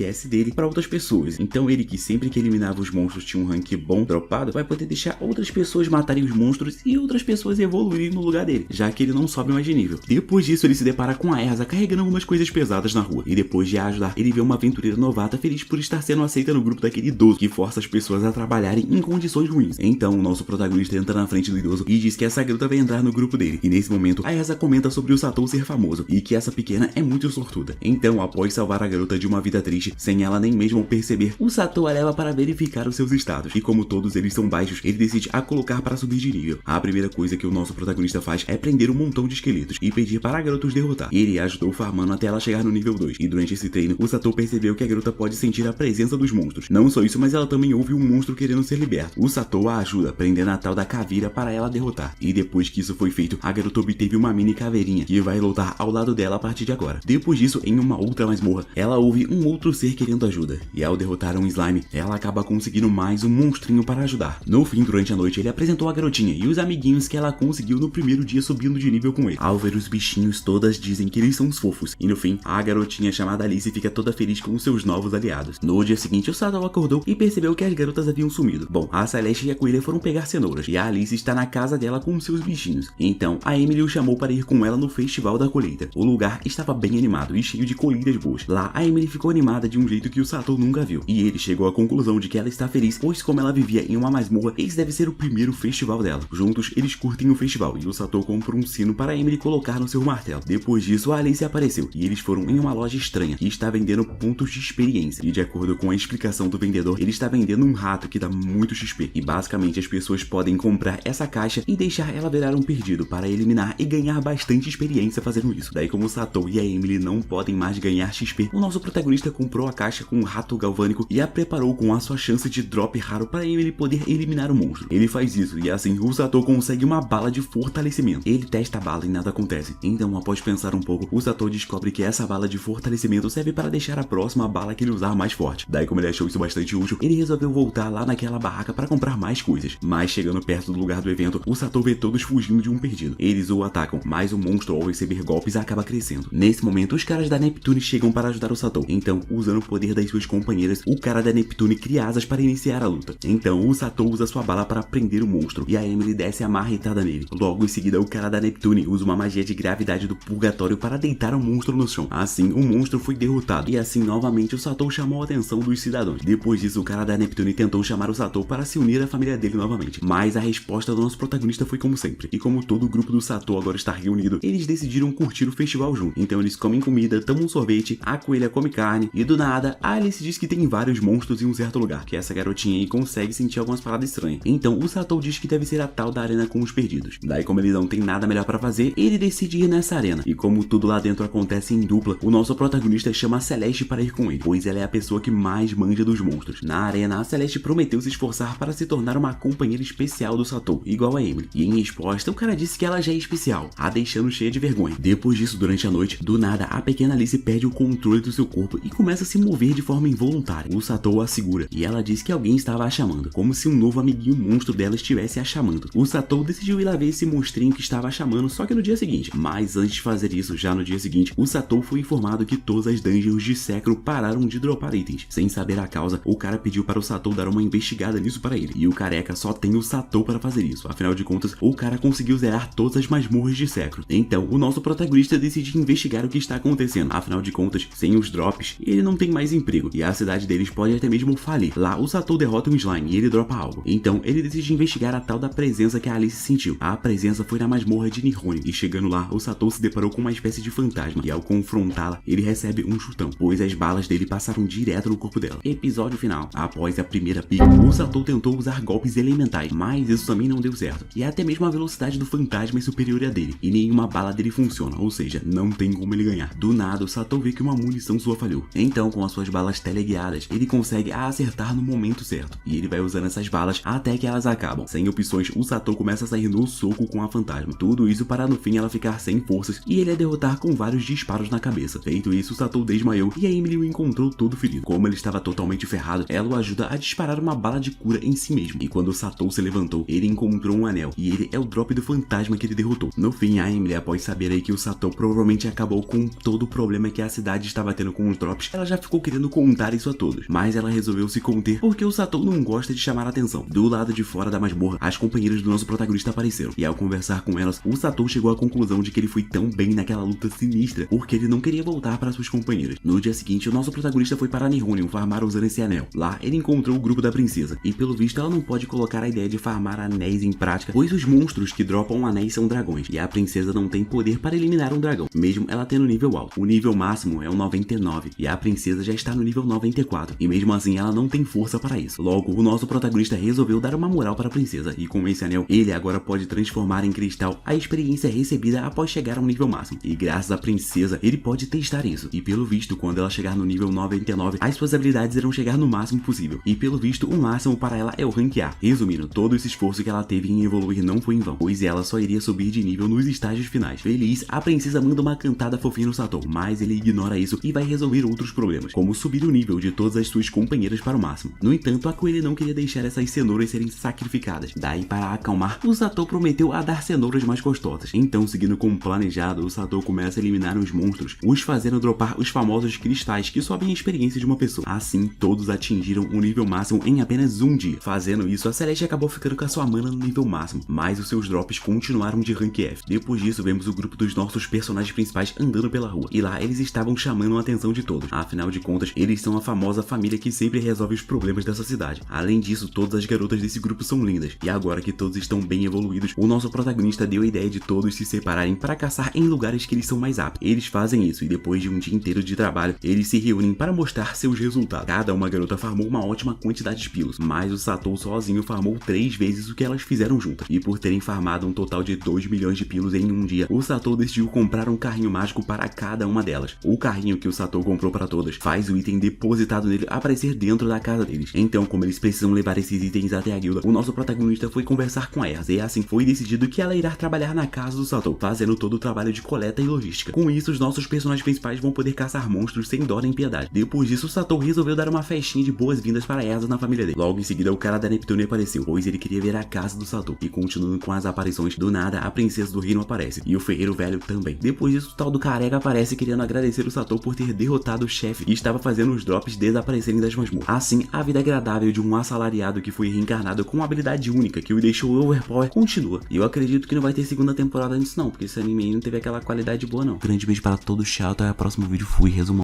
S dele para outras pessoas, então ele, que sempre que eliminava os monstros tinha um rank bom dropado, vai poder deixar outras pessoas matarem os monstros e outras pessoas evoluírem no lugar dele, já que ele não sobe mais de nível. Depois disso, ele se depara com a Erza carregando algumas coisas pesadas na rua, e depois de a ajudar, ele vê uma aventureira novata feliz por estar sendo aceita no grupo daquele idoso que força as pessoas a trabalharem em condições ruins. Então, o nosso protagonista entra na frente do idoso e diz que essa garota vai entrar no grupo dele, e nesse momento, a Erza comenta sobre o Satou ser famoso, e que essa pequena é muito sortuda. Então, após salvar a garota de uma vida triste, sem ela nem mesmo perceber, o Satou a leva para verificar os seus status, e como todos eles são baixos, ele decide a colocar para subir de nível. A primeira coisa que o nosso protagonista faz é prender um montão de esqueletos e pedir para a garota os derrotar. Ele a ajudou farmando até ela chegar no nível 2, e durante esse treino, o Satou percebeu que a garota pode sentir a presença dos monstros. Não só isso, mas ela também ouve um monstro querendo ser liberto. O Satou a ajuda, prendendo a tal da caveira para ela derrotar. E depois que isso foi feito, a garota obteve uma mini caveirinha, que vai lutar ao lado dela a partir de agora. Depois disso, em uma outra masmorra, ela ouve um outro ser querendo ajuda, e ao derrotar um slime, ela acaba conseguindo mais um monstrinho para ajudar. No fim, durante a noite, ele apresentou a garotinha e os amiguinhos que ela conseguiu no primeiro dia subindo de nível com ele. Ao ver os bichinhos, todas dizem que eles são os fofos, e no fim, a garotinha chamada Alice fica toda feliz com os seus novos aliados. No dia seguinte, o Satou acordou e percebeu que as garotas haviam sumido. Bom, a Celeste e a coelha foram pegar cenouras, e a Alice está na casa dela com os seus bichinhos. Então, a Emily o chamou para ir com ela no festival da colheita. O lugar estava bem animado e cheio de colheitas boas. Lá, a Emily ficou animada de um jeito que o Satou nunca viu, e ele chegou à conclusão de que ela está feliz, pois como ela vivia em uma masmorra, esse deve ser o primeiro festival dela. Juntos, eles curtem o festival, e o Satou compra um sino para a Emily colocar no seu martelo. Depois disso, a Alice apareceu, e eles foram em uma loja estranha, que está vendendo pontos de experiência. E de acordo com a explicação do vendedor, ele está vendendo um rato que dá muito XP. E basicamente as pessoas podem comprar essa caixa e deixar ela virar um perdido para eliminar e ganhar bastante experiência fazendo isso. Daí, como o Satou e a Emily não podem mais ganhar XP, o nosso protagonista comprou a caixa com um rato galvânico e a preparou com a sua chance de drop raro para Emily poder eliminar o monstro. Ele faz isso e assim o Satou consegue uma bala de fortalecimento. Ele testa a bala e nada acontece. Então, após pensar um pouco, o Satou descobre que essa bala de fortalecimento serve para deixar a próxima bala que ele usar mais forte. Daí, como ele achou isso bastante útil, ele resolveu voltar lá naquela barraca para comprar mais coisas. Mas chegando perto do lugar do evento, o Satou vê todos fugindo de um perdido. Eles o atacam, mas o monstro ao receber golpes acaba crescendo. Nesse momento, os caras da Neptune chegam para ajudar o Satou. Então, usando o poder das suas companheiras, o cara da Neptune cria asas para iniciar a luta. Então, o Satou usa sua bala para prender o monstro e a Emily desce a marretada nele. Logo em seguida, o cara da Neptune usa uma magia de gravidade do purgatório para deitar o monstro no chão. Assim, o monstro foi derrotado e assim novamente o Satou chamou a atenção dos cidadãos. Depois disso, o cara da Neptune tentou chamar o Satou para se unir à família dele novamente, mas a resposta do nosso protagonista foi como sempre. E como todo o grupo do Satou agora está reunido, eles decidiram curtir o festival junto. Então eles comem comida, tomam sorvete, a coelha come carne e do nada, a Alice diz que tem vários monstros em um certo lugar, que essa garotinha aí consegue sentir algumas paradas estranhas. Então o Satou diz que deve ser a tal da arena com os perdidos. Daí, como ele não tem nada melhor para fazer, ele decide ir nessa arena. E como tudo lá dentro acontece em dupla, o nosso protagonista chama a Celeste para ir com ele, pois ela é a pessoa que mais manja dos monstros. Na arena, a Celeste prometeu se esforçar para se tornar uma companheira especial do Satou, igual a Emily. E em resposta, o cara disse que ela já é especial, a deixando cheia de vergonha. Depois disso, durante a noite, do nada, a pequena Alice perde o controle do seu corpo e começa a se mover de forma involuntária. O Satou a segura e ela diz que alguém estava a chamando, como se um novo amiguinho monstro dela estivesse a chamando. O Satou decidiu ir lá ver esse monstrinho que estava a chamando só que no dia seguinte. Mas antes de fazer isso, já no dia seguinte, o Satou foi informado que todas as dungeons de Sekiro pararam de dropar itens. Sem saber a causa, o cara pediu para o Satou dar uma investigada nisso para ele. E o careca só tem o Satou para fazer isso. Afinal de contas, o cara conseguiu zerar todas as masmorras de Sekiro. Então, o nosso protagonista decide investigar o que está acontecendo. Afinal de contas, sem os drops, ele não tem mais emprego. E a cidade deles pode até mesmo falir. Lá, o Satou derrota um slime e ele dropa algo. Então, ele decide investigar a tal da presença que a Alice sentiu. A presença foi na masmorra de Nihonio. E chegando lá, o Satou se deparou com uma espécie de fantasma. E ao confrontá-la, ele recebe um chutão, pois as balas dele passaram direto no corpo dela. Episódio final. Após a primeira pica, o Satou tentou usar golpes elementais, mas isso também não deu certo. E até mesmo a velocidade do fantasma é superior à dele. E nenhuma bala dele funciona, ou seja, não tem como ele ganhar. Do nada, o Satou vê que uma munição sua falhou. Então, com as suas balas teleguiadas, ele consegue acertar no momento certo. E ele vai usando essas balas até que elas acabam. Sem opções, o Satou começa a sair no soco com a fantasma. Tudo isso para no fim ela ficar sem forças e ele a derrotar com vários disparos na cabeça. Feito isso, o Satou desmaiou e a Emily o encontrou todo ferido. Como ele estava totalmente ferrado, ela o ajuda a disparar uma bala de cura em si mesmo. E quando o Satou se levantou, ele encontrou um anel. E ele é o drop do fantasma que ele derrotou. No fim, a Emily, após saber aí que o Satou provavelmente acabou com todo o problema que a cidade estava tendo com os drops, ela já ficou querendo contar isso a todos. Mas ela resolveu se conter porque o Satou não gosta de chamar a atenção. Do lado de fora da masmorra, as companheiras do nosso protagonista apareceram. E ao conversar com elas, o Satou chegou à conclusão de que ele foi tão bem naquela luta sinistra porque ele não queria voltar para suas companheiras. No dia seguinte, o nosso protagonista foi para Nihonio farmar usando esse anel. Lá, ele encontrou o grupo da princesa. E pelo visto, ela não pode colocar a ideia de farmar anéis em prática, pois os monstros que dropam anéis são dragões. E a princesa não tem poder para eliminar um dragão, mesmo ela tendo nível alto. O nível máximo é o 99 e a princesa já está no nível 94. E mesmo assim, ela não tem força para isso. Logo, o nosso protagonista resolveu dar uma moral para a princesa. E com esse anel, ele agora pode transformar em cristal a experiência recebida após chegar ao nível máximo. E graças à princesa, ele pode testar isso. E pelo visto, quando ela chegar no nível 99, as suas habilidades irão chegar no máximo possível. E pelo visto, o máximo para ela é o rank A. Resumindo, todo esse esforço que ela teve em evoluir não foi em vão, pois ela só iria subir de nível nos estágios finais. Feliz, a princesa manda uma cantada fofinha no Satou, mas ele ignora isso e vai resolver outros problemas, como subir o nível de todas as suas companheiras para o máximo. No entanto, a coelha não queria deixar essas cenouras serem sacrificadas. Daí, para acalmar, o Satou prometeu a dar cenouras mais gostosas. Então, seguindo como planejado, o Satou começa a eliminar os monstros, os fazendo dropar os famosos cristais que sobem a experiência de uma pessoa. Assim, todos atingiram o nível máximo em apenas um dia. Fazendo isso, a Celeste acabou ficando com a sua mana no nível máximo, mas os seus drops continuaram de rank F. Depois disso, vemos o grupo dos nossos personagens principais andando pela rua, e lá eles estavam chamando a atenção de todos. Afinal de contas, eles são a famosa família que sempre resolve os problemas dessa cidade. Além disso, todas as garotas desse grupo são lindas, e agora que todos estão bem evoluídos, o nosso protagonista deu a ideia de todos se separarem para caçar em lugares que eles são mais aptos. Eles fazem isso, e depois de um dia inteiro de trabalho, eles se reúnem reúnem para mostrar seus resultados. Cada uma garota farmou uma ótima quantidade de pilos, mas o Satou sozinho farmou 3 vezes o que elas fizeram juntas. E por terem farmado um total de 2 milhões de pilos em um dia, o Satou decidiu comprar um carrinho mágico para cada uma delas. O carrinho que o Satou comprou para todas faz o item depositado nele aparecer dentro da casa deles. Então, como eles precisam levar esses itens até a guilda, o nosso protagonista foi conversar com a Erza, e assim foi decidido que ela irá trabalhar na casa do Satou, fazendo todo o trabalho de coleta e logística. Com isso, os nossos personagens principais vão poder caçar monstros sem dó nem piedade. Depois disso, o Satou resolveu dar uma festinha de boas-vindas para a Erza na família dele. Logo em seguida, o cara da Neptune apareceu, pois ele queria ver a casa do Satou. E continuando com as aparições, do nada, a princesa do reino aparece, e o ferreiro velho também. Depois disso, o tal do careca aparece querendo agradecer o Satou por ter derrotado o chefe e estava fazendo os drops desaparecerem das masmorras. Assim, a vida agradável de um assalariado que foi reencarnado com uma habilidade única que o deixou overpower continua. E eu acredito que não vai ter segunda temporada nisso não, porque esse anime aí não teve aquela qualidade boa não. Grande beijo para todos, tchau, até o próximo vídeo, fui, resumo.